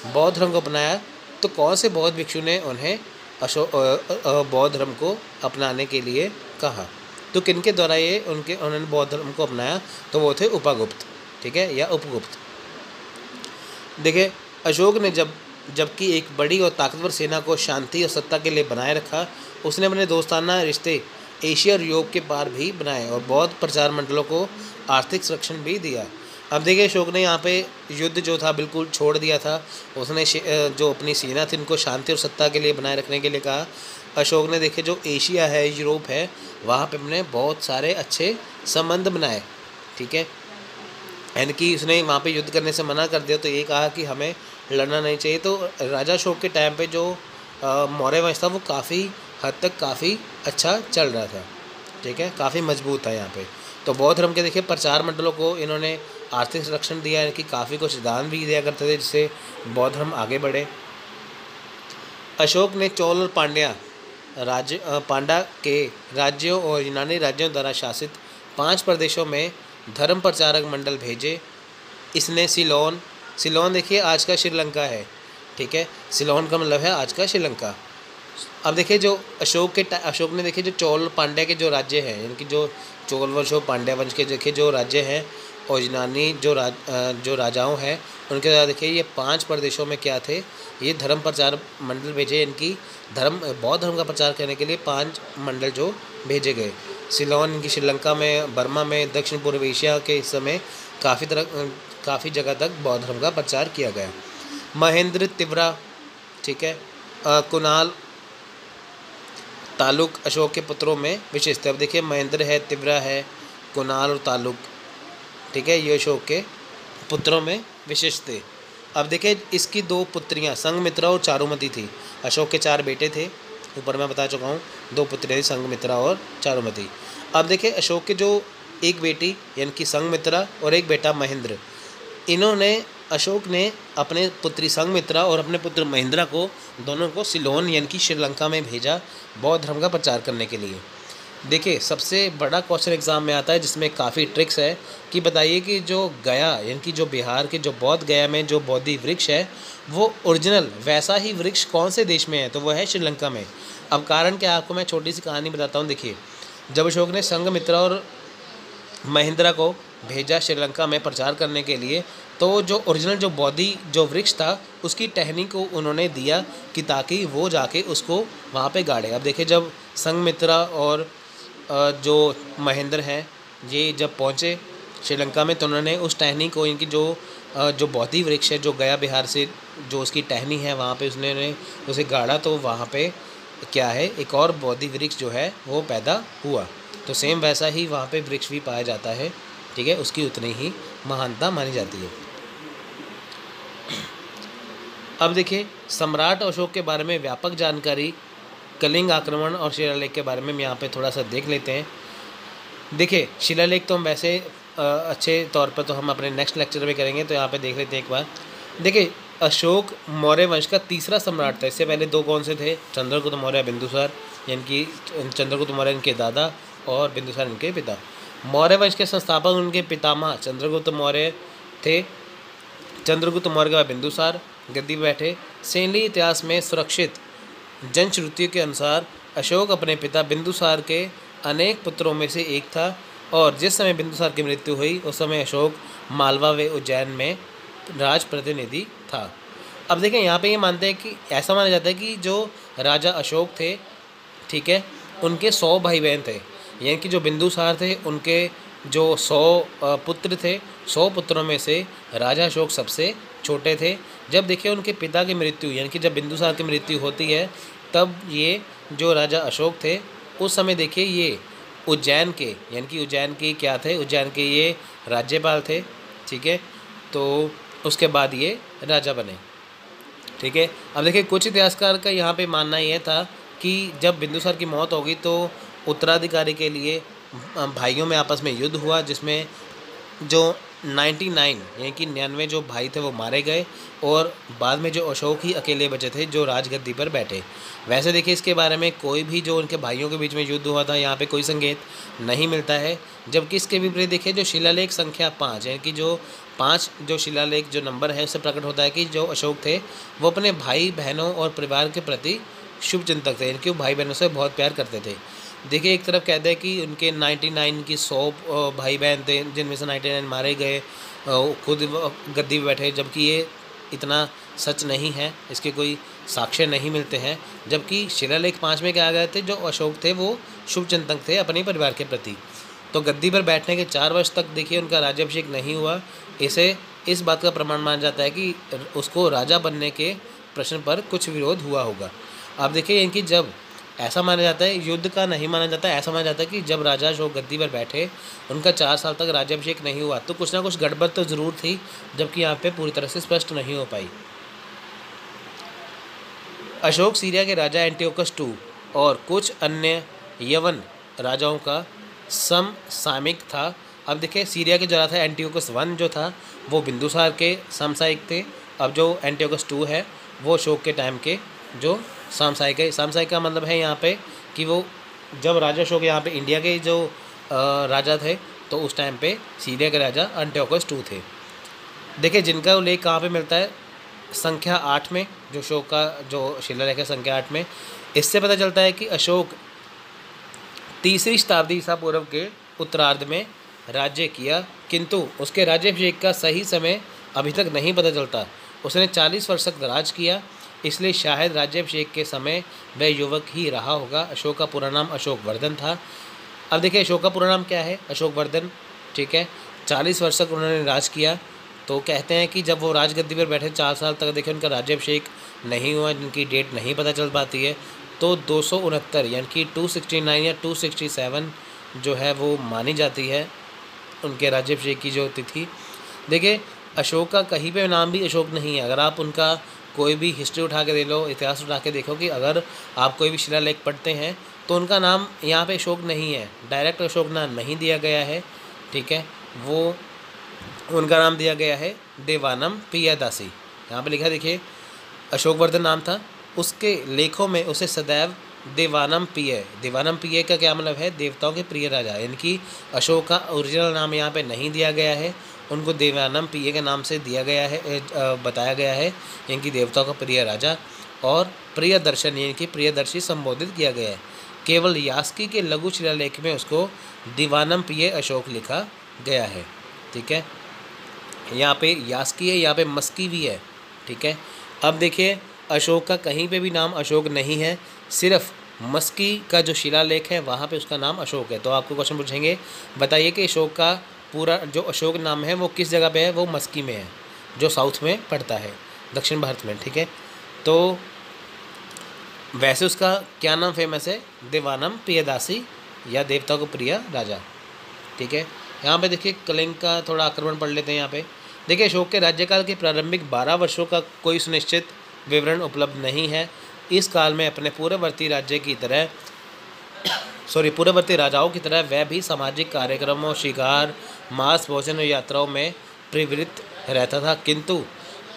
बौद्ध धर्म को अपनाया तो कौन से बौद्ध भिक्षु ने उन्हें बौद्ध धर्म को अपनाने के लिए कहा, तो किनके द्वारा ये उन्होंने बौद्ध धर्म को अपनाया, तो वो थे उपगुप्त, ठीक है, या उपगुप्त। देखिए अशोक ने जबकि एक बड़ी और ताकतवर सेना को शांति और सत्ता के लिए बनाए रखा, उसने अपने दोस्ताना रिश्ते एशिया और यूरोप के पार भी बनाए और बौद्ध प्रचार मंडलों को आर्थिक संरक्षण भी दिया। अब देखिए अशोक ने यहाँ पे युद्ध जो था बिल्कुल छोड़ दिया था। उसने जो अपनी सेना थी उनको शांति और सत्ता के लिए बनाए रखने के लिए कहा। अशोक ने देखिए जो एशिया है, यूरोप है, वहाँ पे अपने बहुत सारे अच्छे संबंध बनाए, ठीक है। यानी कि उसने वहाँ पे युद्ध करने से मना कर दिया, तो ये कहा कि हमें लड़ना नहीं चाहिए। तो राजा अशोक के टाइम पे जो मौर्य वंश था वो काफ़ी हद तक काफ़ी अच्छा चल रहा था, ठीक है, काफ़ी मजबूत था यहाँ पे। तो बौद्ध धर्म के देखिए प्रचार मंडलों को इन्होंने आर्थिक संरक्षण दिया, यानी कि काफ़ी कुछ दान भी दिया करते थे, जिससे बौद्ध धर्म आगे बढ़े। अशोक ने चोल और पांड्या के राज्यों और यूनानी राज्यों द्वारा शासित 5 प्रदेशों में धर्म प्रचारक मंडल भेजे। इसने सिलोन देखिए आज का श्रीलंका है, ठीक है, सिलोन का मतलब है आज का श्रीलंका। अब देखिए जो अशोक ने देखिए जो चोल पांड्या के जो राज्य हैं, यानी कि जो चोल वंश और पांड्या वंश के देखिए जो राज्य हैं और यूनानी जो राजाओं हैं उनके द्वारा देखिए ये 5 प्रदेशों में क्या थे, ये धर्म प्रचार मंडल भेजे। इनकी बौद्ध धर्म का प्रचार करने के लिए 5 मंडल जो भेजे गए। सिलोन इनकी श्रीलंका में, बर्मा में, दक्षिण पूर्व एशिया के हिस्से में काफ़ी जगह तक बौद्ध धर्म का प्रचार किया गया। महेंद्र तिवरा, ठीक है, कुणाल, तालुक अशोक के पुत्रों में विशिष्ट है। अब देखिए महेंद्र है, तिवरा है, कुणाल और तालुक, ठीक है, ये अशोक के पुत्रों में विशिष्ट थे। अब देखिए इसकी 2 पुत्रियां संघमित्रा और चारुमती थी। अशोक के 4 बेटे थे, ऊपर मैं बता चुका हूँ, 2 पुत्रियां थी, संघमित्रा और चारुमती। अब देखिए अशोक के जो एक बेटी यानी कि संघमित्रा और एक बेटा महेंद्र, अशोक ने अपने पुत्री संघमित्रा और अपने पुत्र महेंद्रा को दोनों को सिलोन यानी कि श्रीलंका में भेजा बौद्ध धर्म का प्रचार करने के लिए। देखिए सबसे बड़ा क्वेश्चन एग्ज़ाम में आता है जिसमें काफ़ी ट्रिक्स है कि बताइए कि जो गया यानी कि जो बिहार के जो बौद्ध गया में जो बोधि वृक्ष है वो ओरिजिनल वैसा ही वृक्ष कौन से देश में है, तो वह है श्रीलंका में। अब कारण क्या, आपको मैं छोटी सी कहानी बताता हूँ। देखिए जब अशोक ने संघमित्रा और महेंद्रा को भेजा श्रीलंका में प्रचार करने के लिए, तो जो ओरिजिनल जो बोधि जो वृक्ष था उसकी टहनी को उन्होंने दिया कि ताकि वो जाके उसको वहाँ पे गाड़े। अब देखिए जब संघमित्रा और जो महेंद्र हैं ये जब पहुँचे श्रीलंका में, तो उन्होंने उस टहनी को, इनकी जो बोधि वृक्ष है जो गया बिहार से जो उसकी टहनी है वहाँ पे उसने उसे गाड़ा, तो वहाँ पे क्या है एक और बोधि वृक्ष जो है वो पैदा हुआ। तो सेम वैसा ही वहाँ पे वृक्ष भी पाया जाता है, ठीक है, उसकी उतनी ही महानता मानी जाती है। अब देखिए सम्राट अशोक के बारे में व्यापक जानकारी, कलिंग आक्रमण और शिलालेख के बारे में हम यहाँ पे थोड़ा सा देख लेते हैं। देखिए शिलालेख तो हम वैसे अच्छे तौर पर तो हम अपने नेक्स्ट लेक्चर में करेंगे, तो यहाँ पे देख लेते हैं एक बार। देखिए अशोक मौर्य वंश का तीसरा सम्राट था। इससे पहले 2 कौन से थे, चंद्रगुप्त मौर्य, बिंदुसार, यानी कि चंद्रगुप्त मौर्य इनके दादा और बिंदुसार इनके पिता। मौर्य वंश के संस्थापक उनके पितामह चंद्रगुप्त मौर्य थे। चंद्रगुप्त मौर्य का बिंदुसार गद्दी पर बैठे। सैन्य इतिहास में सुरक्षित जनश्रुतियों के अनुसार अशोक अपने पिता बिंदुसार के अनेक पुत्रों में से एक था, और जिस समय बिंदुसार की मृत्यु हुई उस समय अशोक मालवा व उज्जैन में राज प्रतिनिधि था। अब देखें यहाँ पे ये मानते हैं कि ऐसा माना जाता है कि जो राजा अशोक थे, ठीक है, उनके 100 भाई बहन थे, यानी कि जो बिंदुसार थे उनके जो 100 पुत्र थे, 100 पुत्रों में से राजा अशोक सबसे छोटे थे। जब देखिए उनके पिता की मृत्यु यानी कि जब बिंदुसार की मृत्यु होती है, तब ये जो राजा अशोक थे उस समय देखिए ये उज्जैन के यानी कि उज्जैन के क्या थे, उज्जैन के ये राज्यपाल थे, ठीक है। तो उसके बाद ये राजा बने, ठीक है। अब देखिए कुछ इतिहासकार का यहाँ पे मानना ये था कि जब बिंदुसार की मौत होगी तो उत्तराधिकारी के लिए भाइयों में आपस में युद्ध हुआ, जिसमें जो 99 यानी कि 99 जो भाई थे वो मारे गए, और बाद में जो अशोक ही अकेले बचे थे जो राजगद्दी पर बैठे। वैसे देखिए इसके बारे में कोई भी जो उनके भाइयों के बीच में युद्ध हुआ था यहाँ पे कोई संकेत नहीं मिलता है। जबकि इसके विपरीत देखिए जो शिलालेख संख्या 5 यानी कि जो 5 जो शिलालेख जो नंबर है उससे प्रकट होता है कि जो अशोक थे वो अपने भाई बहनों और परिवार के प्रति शुभ चिंतक थे, यानी कि वो भाई बहनों से बहुत प्यार करते थे। देखिए एक तरफ कहते हैं कि उनके 99 की 100 भाई बहन थे जिनमें से 99 मारे गए, खुद गद्दी पर बैठे, जबकि ये इतना सच नहीं है, इसके कोई साक्ष्य नहीं मिलते हैं। जबकि शिलालेख 5 में क्या गए थे जो अशोक थे वो शुभ चिंतक थे अपने परिवार के प्रति। तो गद्दी पर बैठने के 4 वर्ष तक देखिए उनका राज्याभिषेक नहीं हुआ, इसे इस बात का प्रमाण माना जाता है कि उसको राजा बनने के प्रश्न पर कुछ विरोध हुआ होगा। आप देखिए इनकी जब ऐसा माना जाता है, युद्ध का नहीं माना जाता, ऐसा माना जाता है कि जब राजा अशोक गद्दी पर बैठे, उनका 4 साल तक राज्याभिषेक नहीं हुआ, तो कुछ ना कुछ गड़बड़ तो ज़रूर थी, जबकि यहाँ पे पूरी तरह से स्पष्ट नहीं हो पाई। अशोक सीरिया के राजा एंटियोकस II और कुछ अन्य यवन राजाओं का समसामयिक था। अब देखिए सीरिया के जो राजा था एंटियोकस I जो था वो बिंदुसार के समसामयिक थे। अब जो एंटियोकस II है वो अशोक के टाइम के जो समसामयिक है। समसामयिक का मतलब है यहाँ पे कि वो जब राजा अशोक यहाँ पे इंडिया के जो राजा थे, तो उस टाइम पे सीरिया के राजा एंटियोकस II थे। देखिए जिनका उल्लेख कहाँ पे मिलता है, संख्या 8 में, जो अशोक का जो शिलालेख है संख्या 8 में। इससे पता चलता है कि अशोक 3री शताब्दी ईसा पूर्व के उत्तरार्ध में राज्य किया, किंतु उसके राज्याभिषेक का सही समय अभी तक नहीं पता चलता। उसने 40 वर्ष तक राज किया, इसलिए शायद राज्याभिषेक के समय वह युवक ही रहा होगा। अशोक का पूरा नाम अशोक वर्धन था। अब देखिए अशोक का पूरा नाम क्या है, अशोक वर्धन, ठीक है। 40 वर्ष तक उन्होंने राज किया, तो कहते हैं कि जब वो राजगद्दी पर बैठे 4 साल तक देखिए उनका राज्याभिषेक नहीं हुआ, जिनकी डेट नहीं पता चल पाती है, तो 269 यानी कि 269 या 267 जो है वो मानी जाती है उनके राज्याभिषेक की जो तिथि। देखिए अशोक का कहीं पे नाम भी अशोक नहीं है। अगर आप उनका कोई भी हिस्ट्री उठा के दे लो, इतिहास उठा के देखो कि अगर आप कोई भी शिलालेख पढ़ते हैं तो उनका नाम यहाँ पे अशोक नहीं है, डायरेक्ट अशोक नाम नहीं दिया गया है, ठीक है। वो उनका नाम दिया गया है देवानम पियादासी। यहाँ पे लिखा देखिए अशोक वर्धन नाम था, उसके लेखों में उसे सदैव देवानम पिय का क्या मतलब है, देवताओं के प्रिय राजा, यानी कि अशोक का ओरिजिनल नाम यहाँ पे नहीं दिया गया है, उनको देवानम पिय के नाम से दिया गया है, बताया गया है, यानी कि देवताओं का प्रिय राजा, और प्रिय दर्शन यानी कि प्रियदर्शी संबोधित किया गया है। केवल यास्की के लघु शिलालेख में उसको दीवानम पिय अशोक लिखा गया है, ठीक है। यहाँ पे यास्की है, यहाँ पे मस्की भी है, ठीक है। अब देखिए अशोक का कहीं पे भी नाम अशोक नहीं है, सिर्फ मस्की का जो शिलालेख है वहाँ पे उसका नाम अशोक है। तो आपको क्वेश्चन पूछेंगे, बताइए कि अशोक का पूरा जो अशोक नाम है वो किस जगह पे है, वो मस्की में है, जो साउथ में पड़ता है, दक्षिण भारत में, ठीक है। तो वैसे उसका क्या नाम फेमस है, देवानम पियदासी या देवता को प्रिय राजा, ठीक है। यहाँ पे देखिए कलिंग का थोड़ा आक्रमण पढ़ लेते हैं। यहाँ पे देखिए अशोक के राज्यकाल के प्रारंभिक 12 वर्षों का कोई सुनिश्चित विवरण उपलब्ध नहीं है। इस काल में अपने पूर्ववर्ती राजाओं की तरह वह भी सामाजिक कार्यक्रमों, शिकार, मांस भोजन और यात्राओं में प्रवृत्त रहता था, किंतु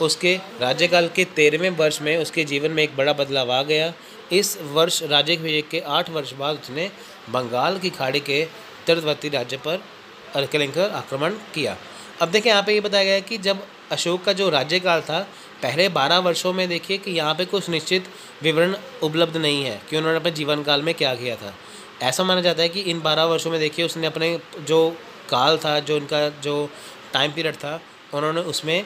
उसके राज्यकाल के 13वें वर्ष में उसके जीवन में एक बड़ा बदलाव आ गया। इस वर्ष राज्याभिषेक के 8 वर्ष बाद उसने बंगाल की खाड़ी के तीरवर्ती राज्य पर कलिंग आक्रमण किया। अब देखिए यहाँ पे ये बताया गया है कि जब अशोक का जो राज्यकाल था, पहले 12 वर्षों में देखिए कि यहाँ पे कुछ निश्चित विवरण उपलब्ध नहीं है कि उन्होंने अपने जीवन काल में क्या किया था। ऐसा माना जाता है कि इन 12 वर्षों में देखिए उसने अपने जो काल था, जो उनका जो टाइम पीरियड था, उन्होंने उसमें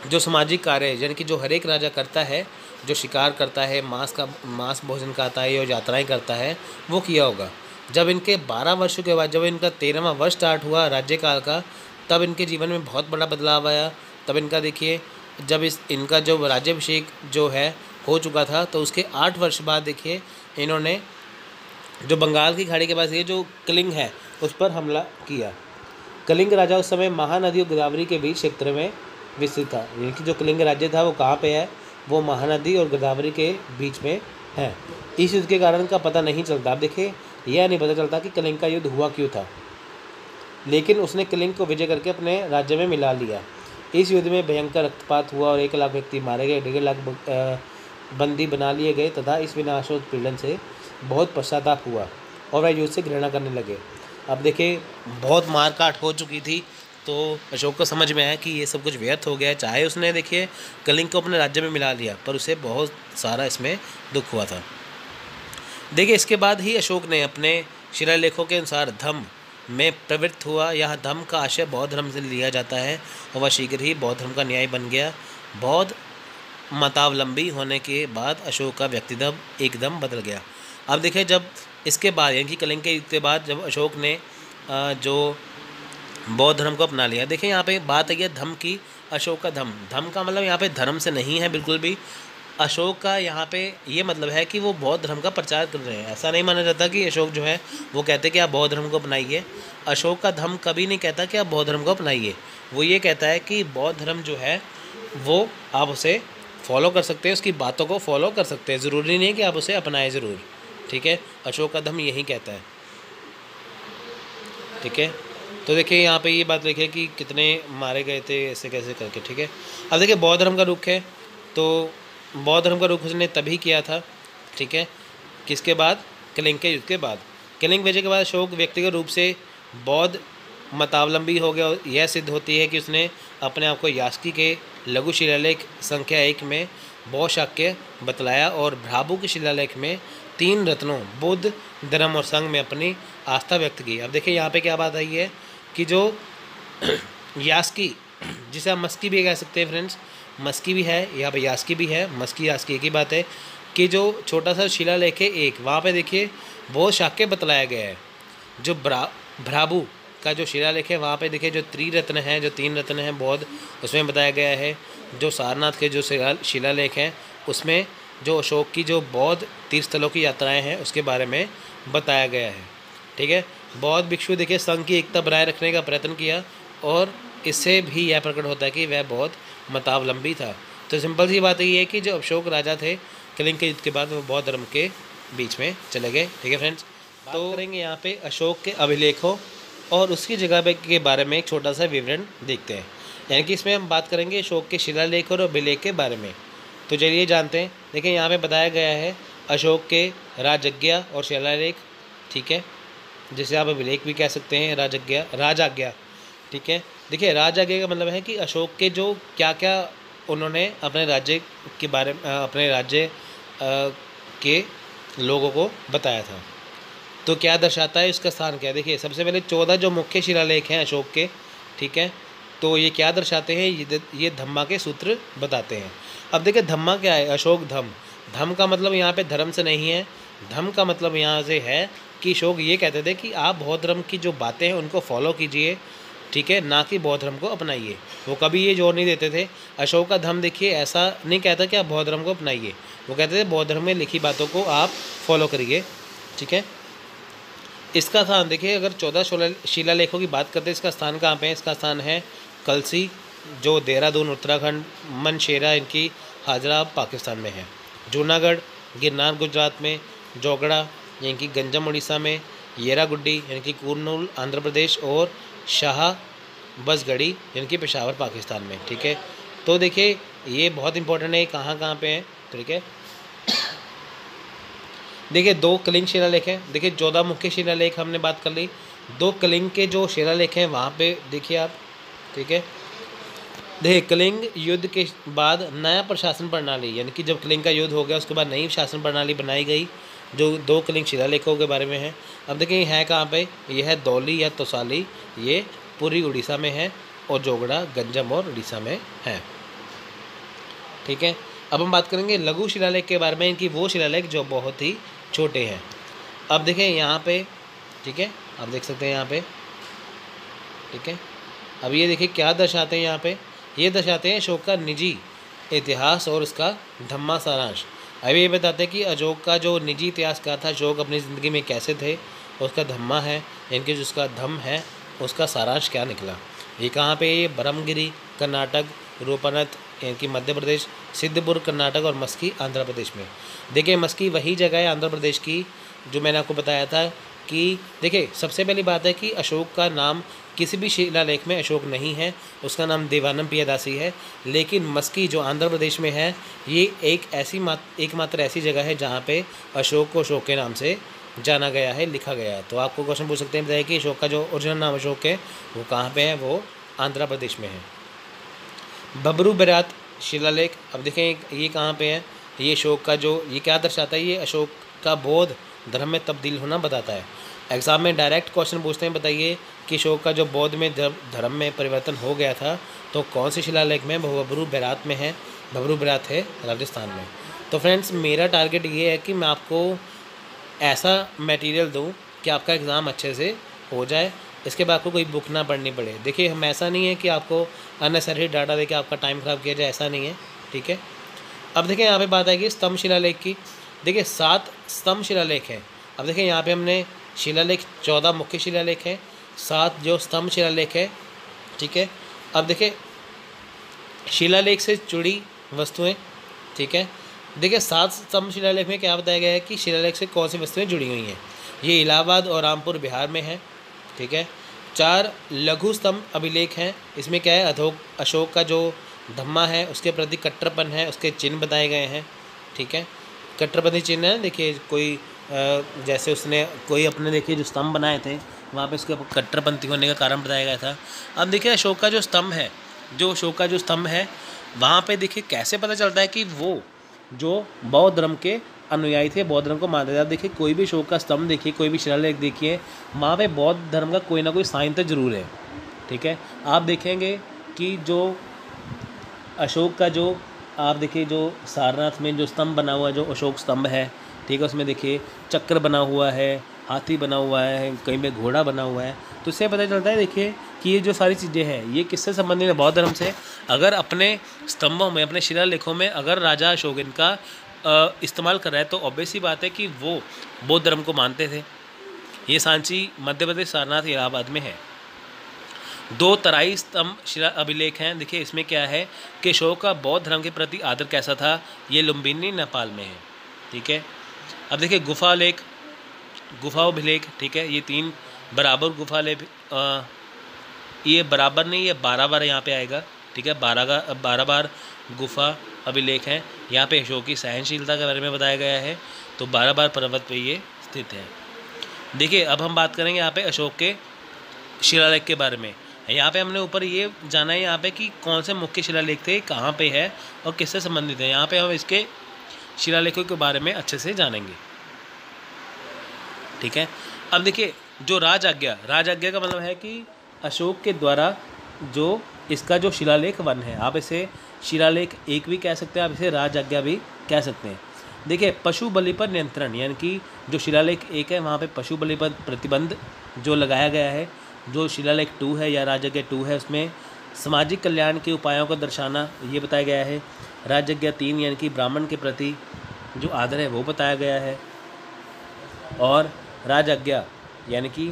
जो सामाजिक कार्य यानी कि जो हर एक राजा करता है, जो शिकार करता है, मांस भोजन खाता है और यात्राएँ करता है, वो किया होगा। जब इनके 12 वर्षों के बाद जब इनका 13वां वर्ष स्टार्ट हुआ राज्यकाल का, तब इनके जीवन में बहुत बड़ा बदलाव आया। तब इनका देखिए जब इनका जो राज्याभिषेक जो है हो चुका था, तो उसके 8 वर्ष बाद देखिए इन्होंने जो बंगाल की खाड़ी के पास ये जो कलिंग है उस पर हमला किया। कलिंग राजा उस समय महानदी और गोदावरी के बीच क्षेत्र में विस्तृत था, यानी कि जो कलिंग राज्य था वो कहाँ पे है, वो महानदी और गोदावरी के बीच में है। इस युद्ध के कारण का पता नहीं चलता। अब देखिए यह नहीं पता चलता कि कलिंग का युद्ध हुआ क्यों था, लेकिन उसने कलिंग को विजय करके अपने राज्य में मिला लिया। इस युद्ध में भयंकर रक्तपात हुआ और 1 लाख व्यक्ति मारे गए, 1.5 लाख बंदी बना लिए गए तथा इस विनाशोत्पीड़न से बहुत पश्चाताप हुआ और वह युद्ध से घृणा करने लगे। अब देखिए बहुत मारकाट हो चुकी थी, तो अशोक को समझ में आया कि ये सब कुछ व्यर्थ हो गया। चाहे उसने देखिए कलिंग को अपने राज्य में मिला लिया, पर उसे बहुत सारा इसमें दुख हुआ था। देखिए इसके बाद ही अशोक ने अपने शिलालेखों के अनुसार धम्म में प्रवृत्त हुआ। यह धम्म का आशय बौद्ध धर्म से लिया जाता है और वह शीघ्र ही बौद्ध धर्म का न्याय बन गया। बौद्ध मतावलंबी होने के बाद अशोक का व्यक्तित्व एकदम बदल गया। अब देखिए जब इसके बाद यानी कि कलिंग के युद्ध के बाद जब अशोक ने जो बौद्ध धर्म को अपना लिया। देखिए यहाँ पे बात आई है धम्म की, अशोक का धम्म। धम्म का मतलब यहाँ पे धर्म से नहीं है बिल्कुल भी। अशोक का यहाँ पे ये मतलब है कि वो बौद्ध धर्म का प्रचार कर रहे हैं। ऐसा नहीं माना जाता कि अशोक जो है वो कहते कि आप बौद्ध धर्म को अपनाइए। अशोक का धम्म कभी नहीं कहता कि आप बौद्ध धर्म को अपनाइए। वो ये कहता है कि बौद्ध धर्म जो है वो आप उसे फॉलो कर सकते हैं, उसकी बातों को फॉलो कर सकते हैं, ज़रूरी नहीं है कि आप उसे अपनाएं ज़रूर। ठीक है, अशोक का धम्म यही कहता है। ठीक है, तो देखिए यहाँ पे ये बात लिखी है कि कितने मारे गए थे ऐसे कैसे करके। ठीक है, अब देखिए बौद्ध धर्म का रुख है, तो बौद्ध धर्म का रुख उसने तभी किया था। ठीक है, किसके बाद? कलिंग के युद्ध के बाद। कलिंग विजय के बाद अशोक व्यक्तिगत रूप से बौद्ध मतावलंबी हो गया। यह सिद्ध होती है कि उसने अपने आप को यास्की के लघु शिलालेख संख्या 1 में बौद्ध शाक्य बतलाया और भ्राबू के शिलालेख में 3 रत्नों बुद्ध, धर्म और संघ में अपनी आस्था व्यक्त की। अब देखिए यहाँ पे क्या बात आई है कि जो यास्की, जिसे आप मस्की भी कह सकते हैं फ्रेंड्स, मस्की भी है यहाँ पे, यास्की भी है, मस्की यास्की एक ही बात है, कि जो छोटा सा शिलालेख है एक, वहाँ पे देखिए बौद्ध शाक्य बतलाया गया है। जो भ्राबू का जो शिलालेख है वहाँ पे देखिए जो त्रिरत्न है, जो 3 रत्न हैं बौद्ध, उसमें बताया गया है। जो सारनाथ के जो शिलालेख हैं उसमें जो अशोक की जो बौद्ध तीर्थस्थलों की यात्राएं हैं उसके बारे में बताया गया है। ठीक है, बौद्ध भिक्षु देखिए संघ की एकता बनाए रखने का प्रयत्न किया और इससे भी यह प्रकट होता है कि वह बौद्ध मतावलंबी था। तो सिंपल सी बात ये है कि जो अशोक राजा थे कलिंग के युद्ध के बाद वो बौद्ध धर्म के बीच में चले गए। ठीक है फ्रेंड्स, तो करेंगे यहाँ पे अशोक के अभिलेखों और उसकी जगह के बारे में एक छोटा सा विवरण देखते हैं। यानी कि इसमें हम बात करेंगे अशोक के शिलालेख और अभिलेख के बारे में। तो चलिए जानते हैं। देखिए यहाँ पे बताया गया है अशोक के राजज्ञा और शिलालेख। ठीक है, जिसे आप अभिलेख भी कह सकते हैं, राजाज्ञा। ठीक है, देखिए राजाज्ञा का मतलब है कि अशोक के जो क्या क्या उन्होंने अपने राज्य के बारे में, अपने राज्य के लोगों को बताया था। तो क्या दर्शाता है, इसका स्थान क्या है? देखिए सबसे पहले 14 जो मुख्य शिलालेख हैं अशोक के, ठीक है, तो ये क्या दर्शाते हैं? ये धम्मा के सूत्र बताते हैं। अब देखिए धम्मा क्या है? अशोक धम्म। धम्म का मतलब यहाँ पे धर्म से नहीं है, धम्म का मतलब यहाँ से है कि अशोक ये कहते थे कि आप बौद्ध धर्म की जो बातें हैं उनको फॉलो कीजिए, ठीक है, ना कि बौद्ध धर्म को अपनाइए। वो कभी ये जोर नहीं देते थे। अशोक का धम्म देखिए ऐसा नहीं कहता कि आप बौद्ध धर्म को अपनाइए, वो कहते थे बौद्ध धर्म में लिखी बातों को आप फॉलो करिए। ठीक है, इसका स्थान देखिए, अगर 14 शिलालेखों की बात करते हैं, इसका स्थान कहाँ पे है? इसका स्थान है कलसी, जो देहरादून उत्तराखंड, मनशेरा इनकी हाजरा पाकिस्तान में है, जूनागढ़ गिरनार गुजरात में, जोगड़ा यानी कि गंजम उड़ीसा में, येरागुड्डी यानी कि कुर्नूल आंध्र प्रदेश और शाह बसगढ़ी यानी कि पेशावर पाकिस्तान में। ठीक है, तो देखिए ये बहुत इंपॉर्टेंट है, कहाँ कहाँ पे है। ठीक है, देखिए 2 कलिंग शिलालेख हैं। देखिए 14 मुख्य शिलालेख हमने बात कर ली, 2 कलिंग के जो शिलालेख हैं वहाँ पे देखिए आप। ठीक है, देखिए कलिंग युद्ध के बाद नया प्रशासन प्रणाली, यानी कि जब कलिंग का युद्ध हो गया उसके बाद नई शासन प्रणाली बनाई गई, जो 2 कलिंग शिलालेखों के बारे में है। अब देखिए है कहाँ पे? ये है दौली या तोसाली, ये पूरी उड़ीसा में है, और जोगड़ा गंजम और उड़ीसा में है। ठीक है, अब हम बात करेंगे लघु शिलालेख के बारे में, इनकी वो शिलालेख जो बहुत ही छोटे हैं। अब देखें यहाँ पे, ठीक है, आप देख सकते हैं यहाँ पे। ठीक है, अब ये देखिए क्या दर्शाते हैं यहाँ पे? ये दर्शाते हैं अशोक का निजी इतिहास और उसका धम्मा सारांश। अभी ये बताते हैं कि अशोक का जो निजी इतिहास क्या था, अशोक अपनी ज़िंदगी में कैसे थे, उसका धम्मा है, इनके जिसका धम्म है उसका सारांश क्या निकला। ये कहाँ पे? ये ब्रह्मगिरी कर्नाटक, रूपनथ यानी कि मध्य प्रदेश, सिद्धपुर कर्नाटक और मस्की आंध्र प्रदेश में। देखिए मस्की वही जगह है आंध्र प्रदेश की जो मैंने आपको बताया था कि देखिए सबसे पहली बात है कि अशोक का नाम किसी भी शिलालेख में अशोक नहीं है, उसका नाम देवानम पियादासी है। लेकिन मस्की जो आंध्र प्रदेश में है, ये एकमात्र ऐसी जगह है जहाँ पे अशोक को अशोक के नाम से जाना गया है, लिखा गया है। तो आपको क्वेश्चन पूछ सकते हैं, बताइए कि अशोक का जो ओरिजिनल नाम अशोक है वो कहाँ पे है? वो आंध्र प्रदेश में है। बबरू बेरात शिलालेख, अब देखें ये कहाँ पे है? ये अशोक का जो, ये क्या दर्शाता है? ये अशोक का बौद्ध धर्म में तब्दील होना बताता है। एग्ज़ाम में डायरेक्ट क्वेश्चन पूछते हैं, बताइए कि अशोक का जो बौद्ध में धर्म में परिवर्तन हो गया था तो कौन से शिलालेख में? बबरू बेरात में है। बबरू बेरात है राजस्थान में। तो फ्रेंड्स मेरा टारगेट ये है कि मैं आपको ऐसा मटेरियल दूं कि आपका एग्ज़ाम अच्छे से हो जाए, इसके बाद आपको कोई बुक ना पढ़नी पड़े। देखिए हम ऐसा नहीं है कि आपको अननेसेसरी डाटा देके आपका टाइम ख़राब किया जाए, ऐसा नहीं है, ठीक है। अब देखिए यहाँ पे बात आएगी स्तंभ शिलालेख की। देखिए 7 स्तंभ शिलालेख हैं। अब देखिए यहाँ पे हमने शिलालेख 14 मुख्य शिलालेख हैं, 7 जो स्तंभ शिलालेख है, ठीक है। अब देखिए शिलालेख से जुड़ी वस्तुएं, ठीक है। देखिए 7 स्तंभ शिलालेख में क्या बताया गया है कि शिलालेख से कौन सी वस्तुएं जुड़ी हुई हैं। ये इलाहाबाद और रामपुर बिहार में है, ठीक है। 4 लघु स्तंभ अभिलेख हैं। इसमें क्या है, अशोक का जो धम्मा है उसके प्रति कट्टरपन है, उसके चिन्ह बताए गए हैं, ठीक है। कट्टरपंथी चिन्ह है, देखिए कोई जैसे उसने कोई अपने देखिए जो स्तंभ बनाए थे वहाँ पे उसके कट्टरपंथी होने का कारण बताया गया था। अब देखिए अशोक का जो स्तंभ है, वहाँ पे देखिए कैसे पता चलता है कि वो जो बौद्ध धर्म के अनुयायी थे, बौद्ध धर्म को मानते थे। अब देखिए कोई भी अशोक का स्तंभ देखिए, कोई भी शिलालेख देखिए, वहाँ पे बौद्ध धर्म का कोई ना कोई साइन तो जरूर है, ठीक है। आप देखेंगे कि जो अशोक का जो आप देखिए जो सारनाथ में जो स्तंभ बना हुआ है, जो अशोक स्तंभ है, ठीक है, उसमें देखिए चक्र बना हुआ है, हाथी बना हुआ है, कहीं पे घोड़ा बना हुआ है। तो इससे पता चलता है देखिए कि ये जो सारी चीज़ें हैं ये किससे संबंधित है, बौद्ध धर्म से। अगर अपने स्तंभों में, अपने शिलालेखों में अगर राजा अशोक इनका इस्तेमाल कर रहा है तो ऑब्वियस सी बात है कि वो बौद्ध धर्म को मानते थे। ये सांची मध्य प्रदेश सारनाथ इलाहाबाद में है। 2 तराई स्तंभ शिला अभिलेख हैं। देखिए इसमें क्या है कि अशोक का बौद्ध धर्म के प्रति आदर कैसा था, ये लुम्बिनी नेपाल में है, ठीक है। अब देखिए गुफा अभिलेख, ठीक है, ये 3 बराबर गुफा लेख, ये बराबर नहीं, ये 12 बार यहाँ पे आएगा, ठीक है। 12 बार गुफा अभिलेख हैं। यहाँ पे अशोक की सहनशीलता के बारे में बताया गया है। तो 12 बार पर्वत पे ये स्थित है। देखिए अब हम बात करेंगे यहाँ पे अशोक के शिलालेख के बारे में। यहाँ पे हमने ऊपर ये जाना है यहाँ पे कि कौन से मुख्य शिलालेख थे, कहाँ पे है और किससे संबंधित है। यहाँ पे हम इसके शिलालेखों के बारे में अच्छे से जानेंगे, ठीक है। अब देखिए जो राज आज्ञा का मतलब है कि अशोक के द्वारा जो इसका जो शिलालेख 1 है, आप इसे शिलालेख 1 भी कह सकते हैं, आप इसे राज आज्ञा भी कह सकते हैं। देखिए पशु बलि पर नियंत्रण, यानी कि जो शिलालेख 1 है वहाँ पे पशु बलि पर प्रतिबंध जो लगाया गया है। जो शिलालेख 2 है या राज आज्ञा 2 है उसमें सामाजिक कल्याण के उपायों को दर्शाना ये बताया गया है। राज आज्ञा 3 यानी कि ब्राह्मण के प्रति जो आदर है वो बताया गया है। और राज आज्ञा यानी कि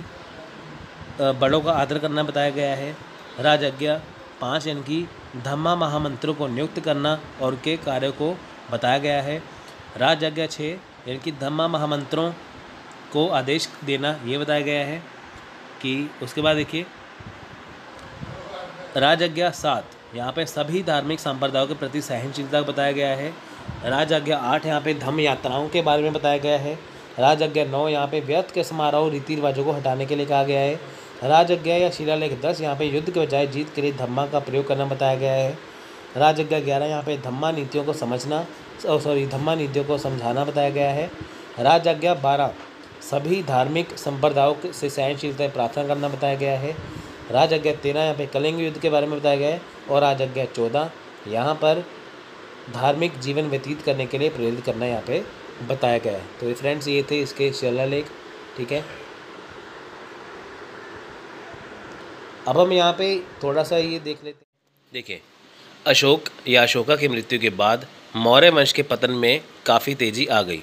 बड़ों का आदर करना बताया गया है। राज आज्ञा 5 यानी कि धम्मा महामंत्रों को नियुक्त करना और उनके कार्यों को बताया गया है। राज आज्ञा 6 यानी कि धम्मा महामंत्रों को आदेश देना ये बताया गया है। कि उसके बाद देखिए राज आज्ञा 7 यहाँ पे सभी धार्मिक संप्रदायों के प्रति सहनशीलता बताया गया है। राज आज्ञा 8 यहाँ पे धम्म यात्राओं के बारे में बताया गया है। राज आज्ञा 9 यहाँ पे व्यर्थ के समारोह रीति रिवाजों को हटाने के लिए कहा गया है। राज आज्ञा या शिलालेख 10 यहाँ पे युद्ध के बजाय जीत के लिए धम्मा का प्रयोग करना बताया गया है। राज आज्ञा 11 यहाँ पे धम्मा नीतियों को धम्मा नीतियों को समझाना बताया गया है। राज आज्ञा 12 सभी धार्मिक संप्रदायों से सहनशीलता प्रार्थना करना बताया गया है। राज आज्ञा 13 यहाँ पे कलिंग युद्ध के बारे में बताया गया है। और राज आज्ञा 14 यहाँ पर धार्मिक जीवन व्यतीत करने के लिए प्रेरित करना यहाँ पे बताया गया है। तो फ्रेंड्स ये थे इसके शिलालेख, ठीक है। अब हम यहाँ पे थोड़ा सा ये देख लेते हैं। देखिए अशोक या अशोका की मृत्यु के बाद मौर्य वंश के पतन में काफ़ी तेज़ी आ गई।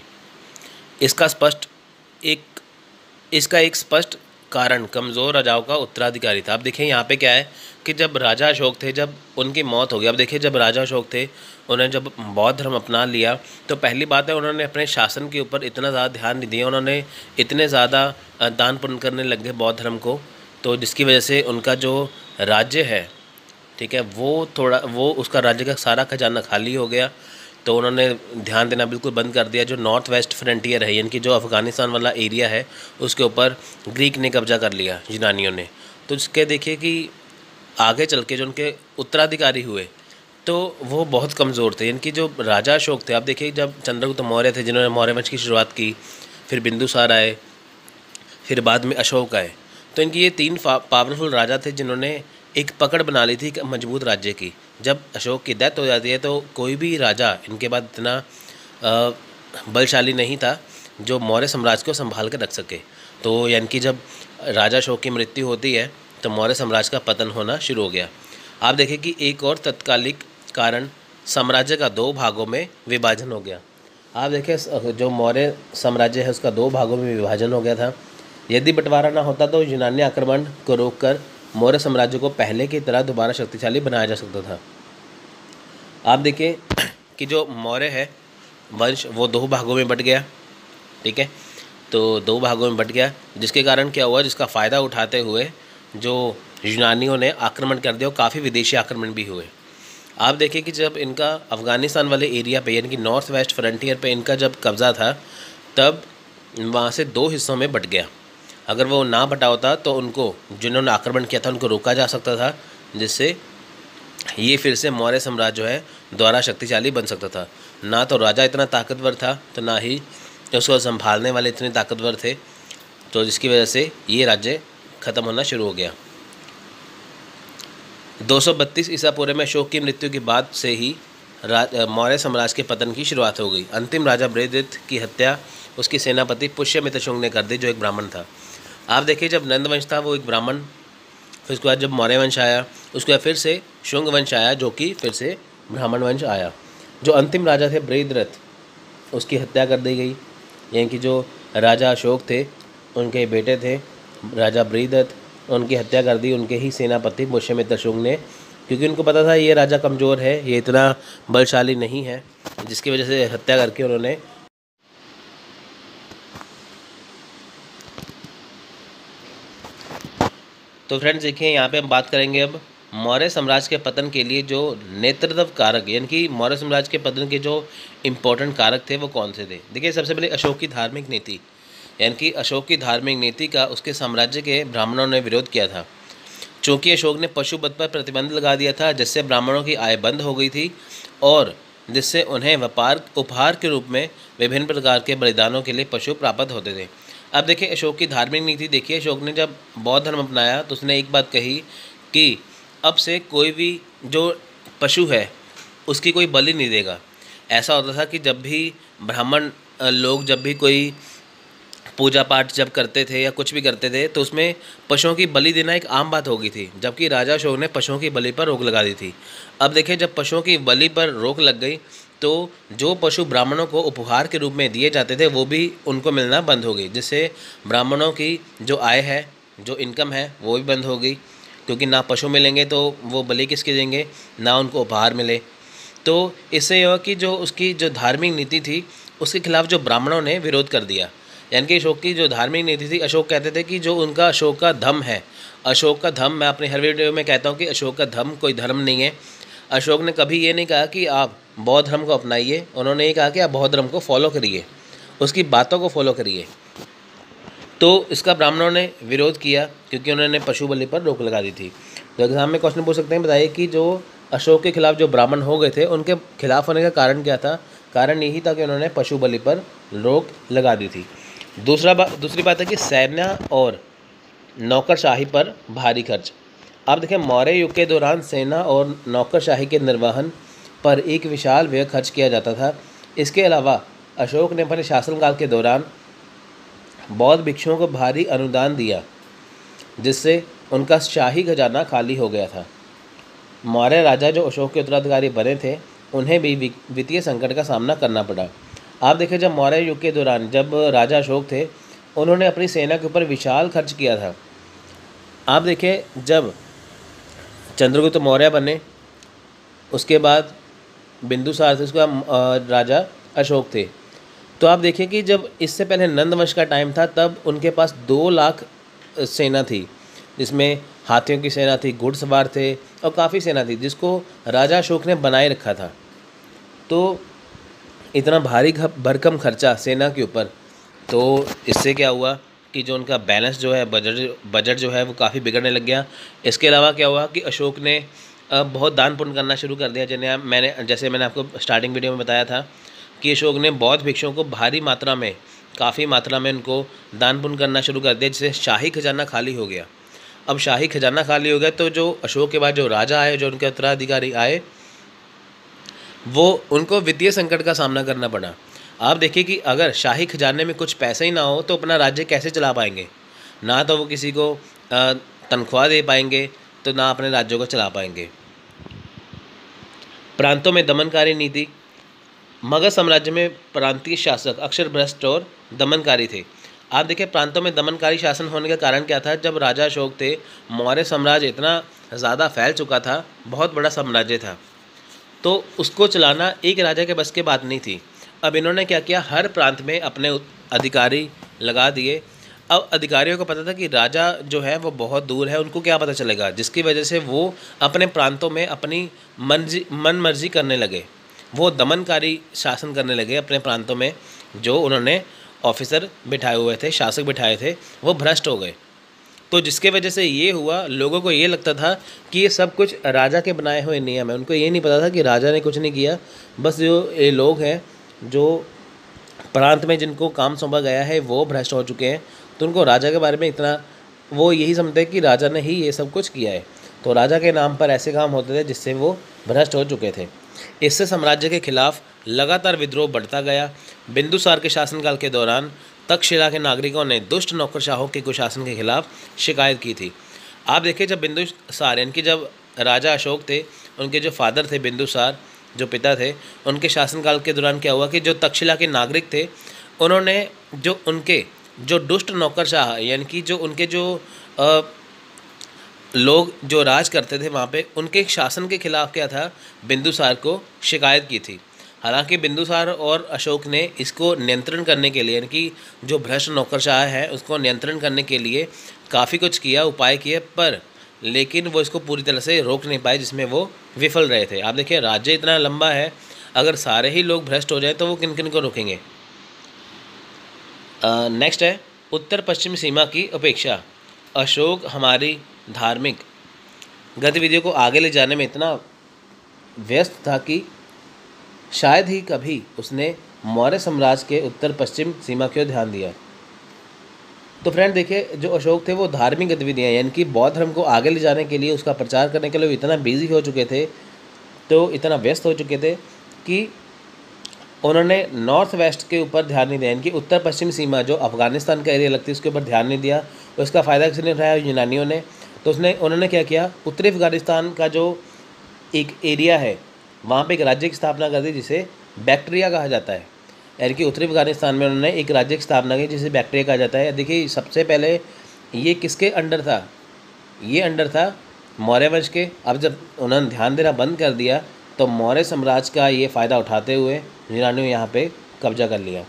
इसका एक स्पष्ट कारण कमज़ोर राजाओं का उत्तराधिकारी था। अब देखिए यहाँ पे क्या है कि जब राजा अशोक थे, जब उनकी मौत हो गई, अब देखिए जब राजा अशोक थे उन्होंने जब बौद्ध धर्म अपना लिया तो पहली बात है उन्होंने अपने शासन के ऊपर इतना ज़्यादा ध्यान नहीं दिया, उन्होंने इतने ज़्यादा दान पुण्य करने लग गए बौद्ध धर्म को, तो जिसकी वजह से उनका जो राज्य है, ठीक है, वो उसका राज्य का सारा खजाना खाली हो गया। तो उन्होंने ध्यान देना बिल्कुल बंद कर दिया। जो नॉर्थ वेस्ट फ्रंटियर है यानी कि जो अफ़गानिस्तान वाला एरिया है उसके ऊपर ग्रीक ने कब्जा कर लिया, यूनानियों ने। तो इसके देखिए कि आगे चल के जो उनके उत्तराधिकारी हुए तो वो बहुत कमज़ोर थे। इनकी जो राजा अशोक थे, आप देखिए जब चंद्रगुप्त मौर्य थे जिन्होंने मौर्य वंश की शुरुआत की, फिर बिंदुसार आए, फिर बाद में अशोक आए, तो इनकी ये 3 पावरफुल राजा थे जिन्होंने एक पकड़ बना ली थी एक मजबूत राज्य की। जब अशोक की डेथ हो जाती है तो कोई भी राजा इनके बाद इतना बलशाली नहीं था जो मौर्य साम्राज्य को संभाल कर रख सके। तो यानी कि जब राजा अशोक की मृत्यु होती है तो मौर्य साम्राज्य का पतन होना शुरू हो गया। आप देखें कि एक और तत्कालिक कारण साम्राज्य का 2 भागों में विभाजन हो गया। आप देखें जो मौर्य साम्राज्य है उसका 2 भागों में विभाजन हो गया था। यदि बंटवारा ना होता तो यूनानी आक्रमण को रोककर मौर्य साम्राज्य को पहले की तरह दोबारा शक्तिशाली बनाया जा सकता था। आप देखिए कि जो मौर्य है वंश वो 2 भागों में बट गया, ठीक है। तो 2 भागों में बट गया, जिसके कारण क्या हुआ, जिसका फ़ायदा उठाते हुए जो यूनानियों ने आक्रमण कर दिया और काफ़ी विदेशी आक्रमण भी हुए। आप देखिए कि जब इनका अफ़गानिस्तान वाले एरिया पे यानी कि नॉर्थ वेस्ट फ्रंटियर पे इनका जब कब्ज़ा था तब वहाँ से 2 हिस्सों में बट गया। अगर वो ना बटा होता तो उनको जिन्होंने आक्रमण किया था उनको रोका जा सकता था, जिससे ये फिर से मौर्य साम्राज्य जो है दोबारा शक्तिशाली बन सकता था। ना तो राजा इतना ताकतवर था तो ना ही उसको संभालने वाले इतने ताकतवर थे, तो जिसकी वजह से ये राज्य ख़त्म होना शुरू हो गया। 232 ईसा पूर्व में अशोक की मृत्यु के बाद से ही मौर्य साम्राज्य के पतन की शुरुआत हो गई। अंतिम राजा बृहद्रथ की हत्या उसकी सेनापति पुष्यमित्र शुंग ने कर दी, जो एक ब्राह्मण था। आप देखिए जब नंद वंश था वो एक ब्राह्मण, फिर उसके बाद जब मौर्य वंश आया उसके बाद फिर से शुंग वंश आया जो कि फिर से ब्राह्मण वंश आया। जो अंतिम राजा थे बृहद्रथ उसकी हत्या कर दी गई, यानी कि जो राजा अशोक थे उनके बेटे थे राजा बृहद्रथ, उनकी हत्या कर दी उनके ही सेनापति पुष्यमित्र शुंग ने, क्योंकि उनको पता था ये राजा कमज़ोर है, ये इतना बलशाली नहीं है, जिसकी वजह से हत्या करके उन्होंने तो फ्रेंड्स देखिए यहाँ पे हम बात करेंगे अब मौर्य साम्राज्य के पतन के लिए जो नेतृत्व कारक यानी कि मौर्य साम्राज्य के पतन के जो इम्पोर्टेंट कारक थे वो कौन से थे। देखिए सबसे पहले अशोक की धार्मिक नीति, यानी कि अशोक की धार्मिक नीति का उसके साम्राज्य के ब्राह्मणों ने विरोध किया था। चूँकि अशोक ने पशुवध पर प्रतिबंध लगा दिया था जिससे ब्राह्मणों की आय बंद हो गई थी और जिससे उन्हें उपहार के रूप में विभिन्न प्रकार के बलिदानों के लिए पशु प्राप्त होते थे। अब देखिए अशोक की धार्मिक नीति देखिए, अशोक ने जब बौद्ध धर्म अपनाया तो उसने एक बात कही कि अब से कोई भी जो पशु है उसकी कोई बलि नहीं देगा। ऐसा होता था कि जब भी ब्राह्मण लोग जब भी कोई पूजा पाठ जब करते थे या कुछ भी करते थे तो उसमें पशुओं की बलि देना एक आम बात हो गई थी, जबकि राजा अशोक ने पशुओं की बलि पर रोक लगा दी थी। अब देखिए जब पशुओं की बलि पर रोक लग गई तो जो पशु ब्राह्मणों को उपहार के रूप में दिए जाते थे वो भी उनको मिलना बंद हो गई, जिससे ब्राह्मणों की जो आय है, जो इनकम है वो भी बंद हो गई, क्योंकि ना पशु मिलेंगे तो वो बलि किसके देंगे, ना उनको उपहार मिले। तो इससे यह हुआ कि जो उसकी जो धार्मिक नीति थी उसके खिलाफ जो ब्राह्मणों ने विरोध कर दिया। यानी कि अशोक की जो धार्मिक नीति थी, अशोक कहते थे कि जो उनका अशोक का धम्म है, अशोक का धम्म, मैं अपने हर वीडियो में कहता हूँ कि अशोक का धम्म कोई धर्म नहीं है। अशोक ने कभी ये नहीं कहा कि आप बौद्ध धर्म को अपनाइए, उन्होंने ये कहा कि आप बौद्ध धर्म को फॉलो करिए, उसकी बातों को फॉलो करिए। तो इसका ब्राह्मणों ने विरोध किया क्योंकि उन्होंने पशु बलि पर रोक लगा दी थी। तो एग्जाम में क्वेश्चन पूछ सकते हैं, बताइए कि जो अशोक के खिलाफ जो ब्राह्मण हो गए थे उनके खिलाफ होने का कारण क्या था। कारण यही था कि उन्होंने पशु बलि पर रोक लगा दी थी। दूसरी बात है कि सैन्य और नौकरशाही पर भारी खर्च। आप देखें मौर्य युग के दौरान सेना और नौकरशाही के निर्वहन पर एक विशाल व्यय खर्च किया जाता था। इसके अलावा अशोक ने अपने शासनकाल के दौरान बौद्ध भिक्षुओं को भारी अनुदान दिया, जिससे उनका शाही खजाना खाली हो गया था। मौर्य राजा जो अशोक के उत्तराधिकारी बने थे उन्हें भी वित्तीय संकट का सामना करना पड़ा। आप देखें जब मौर्य युग के दौरान जब राजा अशोक थे उन्होंने अपनी सेना के ऊपर विशाल खर्च किया था। आप देखें जब चंद्रगुप्त मौर्य बने उसके बाद बिंदुसार थे, उसका राजा अशोक थे। तो आप देखें कि जब इससे पहले नंद वंश का टाइम था तब उनके पास 2 लाख सेना थी, जिसमें हाथियों की सेना थी, घुड़सवार थे और काफ़ी सेना थी जिसको राजा अशोक ने बनाए रखा था। तो इतना भारी भरकम खर्चा सेना के ऊपर, तो इससे क्या हुआ कि जो उनका बैलेंस जो है बजट जो है वो काफ़ी बिगड़ने लग गया। इसके अलावा क्या हुआ कि अशोक ने बहुत दान पुण्य करना शुरू कर दिया। जैसे मैंने आपको स्टार्टिंग वीडियो में बताया था कि अशोक ने बौद्ध भिक्षुओं को भारी मात्रा में, काफ़ी मात्रा में उनको दान पुण्य करना शुरू कर दिया, जिससे शाही खजाना खाली हो गया। अब शाही खजाना खाली हो गया तो जो अशोक के बाद जो राजा आए, जो उनके उत्तराधिकारी आए, वो उनको वित्तीय संकट का सामना करना पड़ा। आप देखिए कि अगर शाही खजाने में कुछ पैसे ही ना हो तो अपना राज्य कैसे चला पाएंगे। ना तो वो किसी को तनख्वाह दे पाएंगे, तो ना अपने राज्यों को चला पाएंगे। प्रांतों में दमनकारी नीति। मगध साम्राज्य में प्रांतीय शासक अक्सर भ्रष्ट और दमनकारी थे। आप देखिए, प्रांतों में दमनकारी शासन होने का कारण क्या था? जब राजा अशोक थे, मौर्य साम्राज्य इतना ज़्यादा फैल चुका था, बहुत बड़ा साम्राज्य था, तो उसको चलाना एक राजा के बस की बात नहीं थी। अब इन्होंने क्या किया, हर प्रांत में अपने अधिकारी लगा दिए। अब अधिकारियों को पता था कि राजा जो है वो बहुत दूर है, उनको क्या पता चलेगा, जिसकी वजह से वो अपने प्रांतों में अपनी मन मर्जी करने लगे। वो दमनकारी शासन करने लगे अपने प्रांतों में। जो उन्होंने ऑफिसर बिठाए हुए थे, शासक बिठाए थे, वो भ्रष्ट हो गए। तो जिसके वजह से ये हुआ, लोगों को ये लगता था कि ये सब कुछ राजा के बनाए हुए नियम है। उनको ये नहीं पता था कि राजा ने कुछ नहीं किया, बस जो ये लोग हैं जो प्रांत में जिनको काम सौंपा गया है वो भ्रष्ट हो चुके हैं। तो उनको राजा के बारे में इतना, वो यही समझते हैं कि राजा ने ही ये सब कुछ किया है। तो राजा के नाम पर ऐसे काम होते थे जिससे वो भ्रष्ट हो चुके थे। इससे साम्राज्य के खिलाफ लगातार विद्रोह बढ़ता गया। बिंदुसार के शासनकाल के दौरान तक्षशिला के नागरिकों ने दुष्ट नौकरशाहों के कुशासन के खिलाफ शिकायत की थी। आप देखिए, जब बिंदुसार यानी कि जब राजा अशोक थे, उनके जो फादर थे बिंदुसार, जो पिता थे, उनके शासनकाल के दौरान क्या हुआ कि जो तक्षशिला के नागरिक थे, उन्होंने जो उनके जो दुष्ट नौकरशाह यानी कि जो उनके जो लोग जो राज करते थे वहाँ पे, उनके शासन के खिलाफ क्या था, बिंदुसार को शिकायत की थी। हालांकि बिंदुसार और अशोक ने इसको नियंत्रण करने के लिए, यानी कि जो भ्रष्ट नौकरशाह है उसको नियंत्रण करने के लिए काफ़ी कुछ किया, उपाय किए, पर लेकिन वो इसको पूरी तरह से रोक नहीं पाए, जिसमें वो विफल रहे थे। आप देखिए, राज्य इतना लंबा है, अगर सारे ही लोग भ्रष्ट हो जाए तो वो किन किन को रोकेंगे। नेक्स्ट है उत्तर पश्चिम सीमा की उपेक्षा। अशोक हमारी धार्मिक गतिविधियों को आगे ले जाने में इतना व्यस्त था कि शायद ही कभी उसने मौर्य साम्राज्य के उत्तर पश्चिम सीमा की ओर ध्यान दिया। तो फ्रेंड देखिए, जो अशोक थे वो धार्मिक गतिविधियाँ यानी कि बौद्ध धर्म को आगे ले जाने के लिए, उसका प्रचार करने के लिए इतना बिजी हो चुके थे, तो इतना व्यस्त हो चुके थे कि उन्होंने नॉर्थ वेस्ट के ऊपर ध्यान नहीं दिया, यानी कि उत्तर पश्चिम सीमा जो अफगानिस्तान का एरिया लगती है उसके ऊपर ध्यान नहीं दिया। उसका फ़ायदा किसने उठाया? यूनानियों ने। तो उन्होंने क्या किया, उत्तरी अफगानिस्तान का जो एक एरिया है वहाँ पे एक राज्य की स्थापना कर दी जिसे बैक्ट्रिया कहा जाता है। यानी कि उत्तरी अफगानिस्तान में उन्होंने एक राज्य की स्थापना की जिसे बैक्ट्रिया कहा जाता है। देखिए, सबसे पहले ये किसके अंडर था? ये अंडर था मौर्य वंश के। अब जब उन्होंने ध्यान देना बंद कर दिया तो मौर्य साम्राज्य का ये फ़ायदा उठाते हुए यूनानियों यहाँ पे कब्जा कर लिया।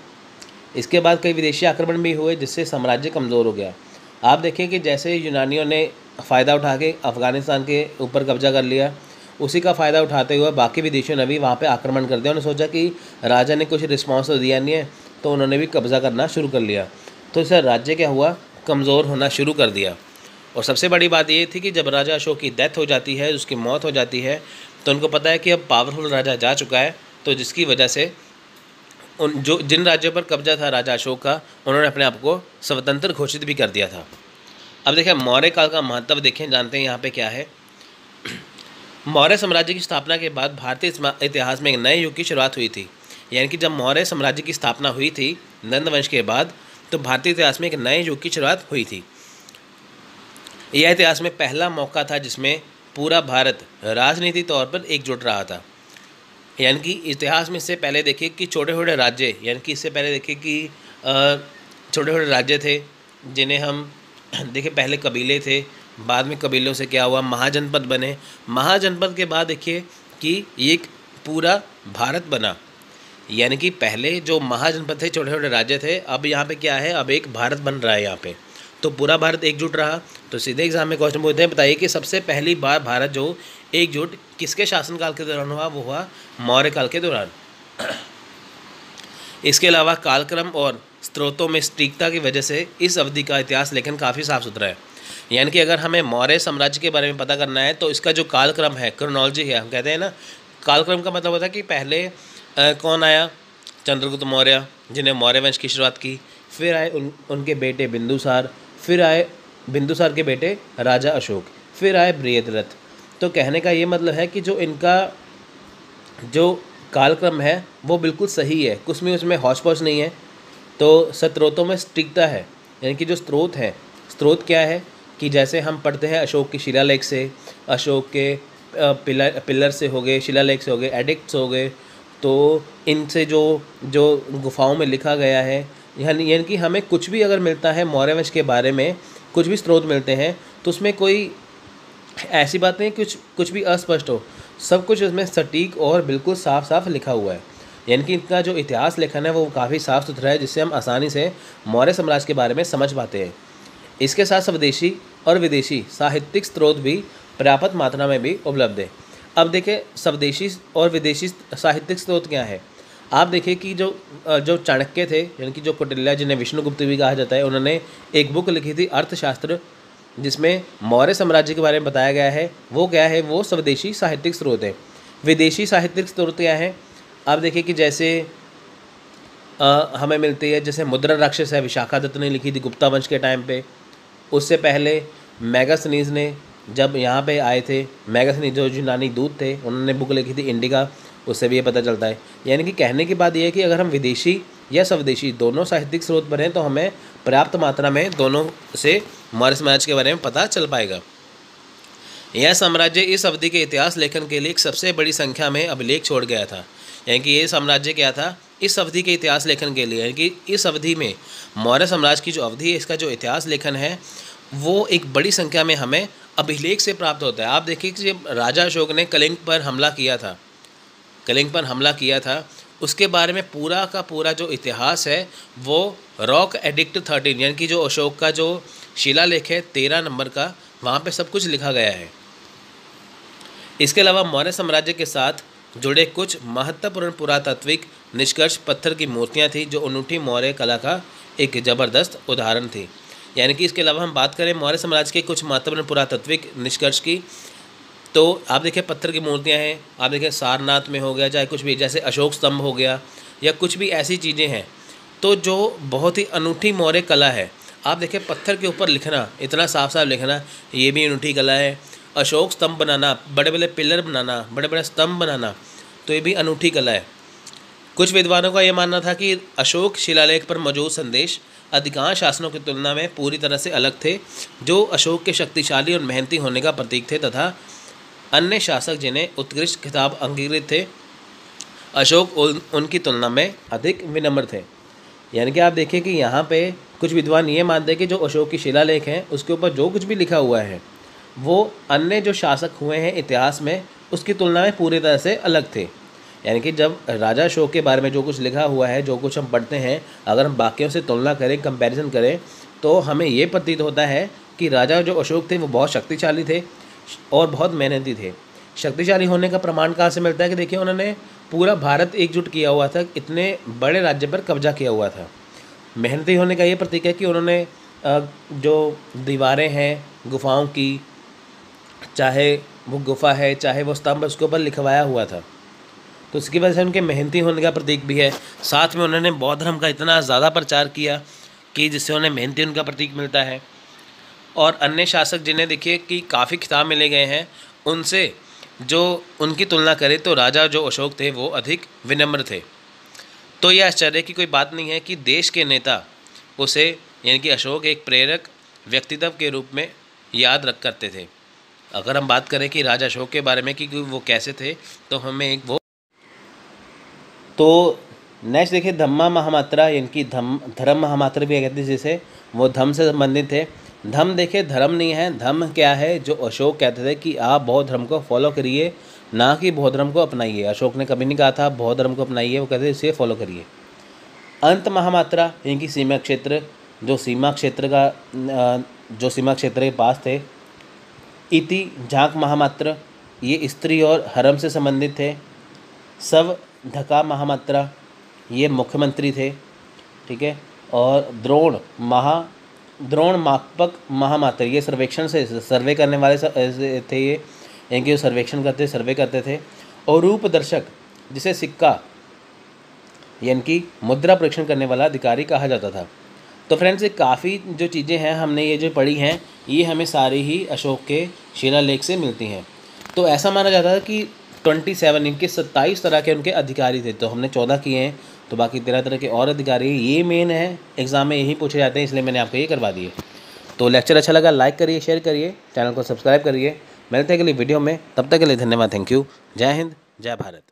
इसके बाद कई विदेशी आक्रमण भी हुए जिससे साम्राज्य कमज़ोर हो गया। आप देखिए कि जैसे यूनानियों ने फ़ायदा उठा के अफ़गानिस्तान के ऊपर कब्जा कर लिया, उसी का फ़ायदा उठाते हुए बाकी विदेशियों ने भी वहाँ पे आक्रमण कर दिया। उन्होंने सोचा कि राजा ने कुछ रिस्पॉन्स तो दिया नहीं है, तो उन्होंने भी कब्ज़ा करना शुरू कर लिया। तो इससे राज्य क्या हुआ, कमज़ोर होना शुरू कर दिया। और सबसे बड़ी बात ये थी कि जब राजा अशोक की डेथ हो जाती है, उसकी मौत हो जाती है, तो उनको पता है कि अब पावरफुल राजा जा चुका है, तो जिसकी वजह से जिन राज्यों पर कब्जा था राजा अशोक का, उन्होंने अपने आप को स्वतंत्र घोषित भी कर दिया था। अब देखिए, मौर्य काल का महत्व देखें, जानते हैं यहाँ पे क्या है। मौर्य साम्राज्य की स्थापना के बाद भारतीय इतिहास में एक नए युग की शुरुआत हुई थी। यानी कि जब मौर्य साम्राज्य की स्थापना हुई थी नंद वंश के बाद, तो भारतीय इतिहास में एक नए युग की शुरुआत हुई थी। यह इतिहास में पहला मौका था जिसमें पूरा भारत राजनीतिक तौर पर एकजुट रहा था। यानी कि इतिहास में इससे पहले देखिए कि छोटे छोटे राज्य, यानी कि इससे पहले देखिए कि छोटे छोटे राज्य थे जिन्हें हम देखिए, पहले कबीले थे, बाद में कबीलों से क्या हुआ, महाजनपद बने। महाजनपद के बाद देखिए कि एक पूरा भारत बना। यानी कि पहले जो महाजनपद थे, छोटे छोटे राज्य थे, अब यहाँ पे क्या है, अब एक भारत बन रहा है यहाँ पे, तो पूरा भारत एकजुट रहा। तो सीधे एग्जाम में क्वेश्चन पूछते हैं, बताइए कि सबसे पहली बार भारत जो एकजुट किसके शासनकाल के दौरान हुआ? वो हुआ मौर्य काल के दौरान। इसके अलावा कालक्रम और स्रोतों में सटीकता की वजह से इस अवधि का इतिहास लेखन काफ़ी साफ सुथरा है। यानी कि अगर हमें मौर्य साम्राज्य के बारे में पता करना है तो इसका जो कालक्रम है, क्रोनोलॉजी है, हम कहते हैं ना, कालक्रम का मतलब होता है कि पहले कौन आया, चंद्रगुप्त मौर्य, जिन्हें मौर्य वंश की शुरुआत की, फिर आए उनके बेटे बिंदुसार, फिर आए बिंदुसार के बेटे राजा अशोक, फिर आए बृहद्रथ। तो कहने का ये मतलब है कि जो इनका जो कालक्रम है वो बिल्कुल सही है, कुछ भी उसमें हौच पौच नहीं है। तो स्रोतों में सटीकता है, यानी कि जो स्रोत हैं, स्रोत क्या है कि जैसे हम पढ़ते हैं अशोक की शिलालेख से, अशोक के पिलर से हो गए, शिलालेख से हो गए, एडिक्ट्स हो गए, तो इनसे जो जो गुफाओं में लिखा गया है, यानी कि हमें कुछ भी अगर मिलता है मौर्य वंश के बारे में, कुछ भी स्रोत मिलते हैं तो उसमें कोई ऐसी बात नहीं कुछ भी अस्पष्ट हो, सब कुछ उसमें सटीक और बिल्कुल साफ साफ लिखा हुआ है। यानी कि इनका जो इतिहास लेखन है वो काफ़ी साफ़ सुथरा है, जिससे हम आसानी से मौर्य साम्राज्य के बारे में समझ पाते हैं। इसके साथ स्वदेशी और विदेशी साहित्यिक स्रोत भी पर्याप्त मात्रा में भी उपलब्ध है। अब देखिए स्वदेशी और विदेशी साहित्यिक स्रोत क्या है। आप देखिए कि जो चाणक्य थे, यानी कि जो कौटिल्य, जिन्हें विष्णुगुप्त भी कहा जाता है, उन्होंने एक बुक लिखी थी अर्थशास्त्र, जिसमें मौर्य साम्राज्य के बारे में बताया गया है। वो क्या है, वो स्वदेशी साहित्यिक स्रोत है। विदेशी साहित्यिक स्रोत क्या है, आप देखिए कि जैसे हमें मिलती है, जैसे मुद्रा राक्षस है, विशाखादत्त ने लिखी थी गुप्ता वंश के टाइम पे। उससे पहले मैगस्थनीज ने जब यहाँ पे आए थे, मैगस्थनीज जो यूनानी दूत थे, उन्होंने बुक लिखी थी इंडिका, उससे भी ये पता चलता है। यानी कि कहने की बात यह है कि अगर हम विदेशी या स्वदेशी दोनों साहित्यिक स्रोत पढ़ें तो हमें पर्याप्त मात्रा में दोनों से मौर्य साम्राज्य के बारे में पता चल पाएगा। यह साम्राज्य इस अवधि के इतिहास लेखन के लिए एक सबसे बड़ी संख्या में अभिलेख छोड़ गया था। यानी कि ये साम्राज्य क्या था, इस अवधि के इतिहास लेखन के लिए, यानी कि इस अवधि में मौर्य साम्राज्य की जो अवधि है, इसका जो इतिहास लेखन है वो एक बड़ी संख्या में हमें अभिलेख से प्राप्त होता है। आप देखिए कि जब राजा अशोक ने कलिंग पर हमला किया था, उसके बारे में पूरा का पूरा जो इतिहास है वो रॉक एडिक्ट 13, यानी कि जो अशोक का जो शिलालेख है 13 नंबर का, वहाँ पे सब कुछ लिखा गया है। इसके अलावा मौर्य साम्राज्य के साथ जुड़े कुछ महत्वपूर्ण पुरातात्विक निष्कर्ष पत्थर की मूर्तियाँ थी, जो अनूठी मौर्य कला का एक ज़बरदस्त उदाहरण थी। यानी कि इसके अलावा हम बात करें मौर्य साम्राज्य के कुछ महत्वपूर्ण पुरातात्विक निष्कर्ष की, तो आप देखिए पत्थर की मूर्तियां हैं, आप देखिए सारनाथ में हो गया, चाहे कुछ भी, जैसे अशोक स्तंभ हो गया, या कुछ भी ऐसी चीज़ें हैं, तो जो बहुत ही अनूठी मौर्य कला है। आप देखिए पत्थर के ऊपर लिखना, इतना साफ साफ लिखना, ये भी अनूठी कला है। अशोक स्तंभ बनाना, बड़े बड़े पिलर बनाना, बड़े बड़े स्तंभ बनाना, तो ये भी अनूठी कला है। कुछ विद्वानों का ये मानना था कि अशोक शिलालेख पर मौजूद संदेश अधिकांश शासनों की तुलना में पूरी तरह से अलग थे, जो अशोक के शक्तिशाली और मेहनती होने का प्रतीक थे, तथा अन्य शासक जिन्हें उत्कृष्ट खिताब अंगीकृत थे, अशोक उनकी तुलना में अधिक विनम्र थे। यानी कि आप देखिए कि यहाँ पे कुछ विद्वान ये मानते हैं कि जो अशोक की शिलालेख हैं उसके ऊपर जो कुछ भी लिखा हुआ है वो अन्य जो शासक हुए हैं इतिहास में उसकी तुलना में पूरी तरह से अलग थे। यानी कि जब राजा अशोक के बारे में जो कुछ लिखा हुआ है, जो कुछ हम पढ़ते हैं, अगर हम बाकियों से तुलना करें, कंपैरिजन करें, तो हमें ये प्रतीत होता है कि राजा जो अशोक थे वो बहुत शक्तिशाली थे और बहुत मेहनती थे। शक्तिशाली होने का प्रमाण कहाँ से मिलता है कि देखिए उन्होंने पूरा भारत एकजुट किया हुआ था, इतने बड़े राज्य पर कब्जा किया हुआ था। मेहनती होने का ये प्रतीक है कि उन्होंने जो दीवारें हैं गुफाओं की, चाहे वो गुफा है चाहे वो स्तंभ, उसके ऊपर लिखवाया हुआ था, तो उसकी वजह से उनके मेहनती होने का प्रतीक भी है। साथ में उन्होंने बौद्ध धर्म का इतना ज़्यादा प्रचार किया कि जिससे उन्हें मेहनती उनका प्रतीक मिलता है। और अन्य शासक जिन्हें देखिए कि काफ़ी खिताब मिले गए हैं, उनसे जो उनकी तुलना करें तो राजा जो अशोक थे वो अधिक विनम्र थे। तो यह आश्चर्य की कोई बात नहीं है कि देश के नेता उसे, यानी कि अशोक, एक प्रेरक व्यक्तित्व के रूप में याद रख करते थे। अगर हम बात करें कि राजा अशोक के बारे में कि वो कैसे थे, तो हमें एक वो, तो नेक्स्ट देखिए धम्मा महामात्रा, यानी कि धर्म महामात्रा भी कहते हैं, जिसे वो धम्म से संबंधित थे। धम्म देखिए धर्म नहीं है, धम्म क्या है, जो अशोक कहते थे कि आप बौद्ध धर्म को फॉलो करिए, ना कि बौद्ध धर्म को अपनाइए। अशोक ने कभी नहीं कहा था बौद्ध धर्म को अपनाइए, वो कहते थे इसे फॉलो करिए। अंत महामात्रा, यानी कि सीमा क्षेत्र, जो सीमा क्षेत्र के पास थे। इति झांक महामात्रा, ये स्त्री और हरम से संबंधित थे। सब ढका महामात्रा, ये मुख्यमंत्री थे, ठीक है। और द्रोण मापक महामात्रा, ये सर्वेक्षण से सर्वे करने वाले थे, ये यानी कि सर्वेक्षण करते सर्वे करते थे। और रूप दर्शक, जिसे सिक्का यानी कि मुद्रा परीक्षण करने वाला अधिकारी कहा जाता था। तो फ्रेंड्स, ये काफ़ी जो चीज़ें हैं हमने ये जो पढ़ी हैं, ये हमें सारी ही अशोक के शिलालेख से मिलती हैं। तो ऐसा माना जाता है कि 27, इनके 27 तरह के उनके अधिकारी थे। तो हमने 14 किए हैं, तो बाकी 13 तरह के और अधिकारी, ये मेन है, एग्ज़ाम में यही पूछे जाते हैं, इसलिए मैंने आपको ये करवा दिए। तो लेक्चर अच्छा लगा लाइक करिए, शेयर करिए, चैनल को सब्सक्राइब करिए। मिलते हैं अगली वीडियो में, तब तक के लिए धन्यवाद, थैंक यू। जय हिंद, जय भारत।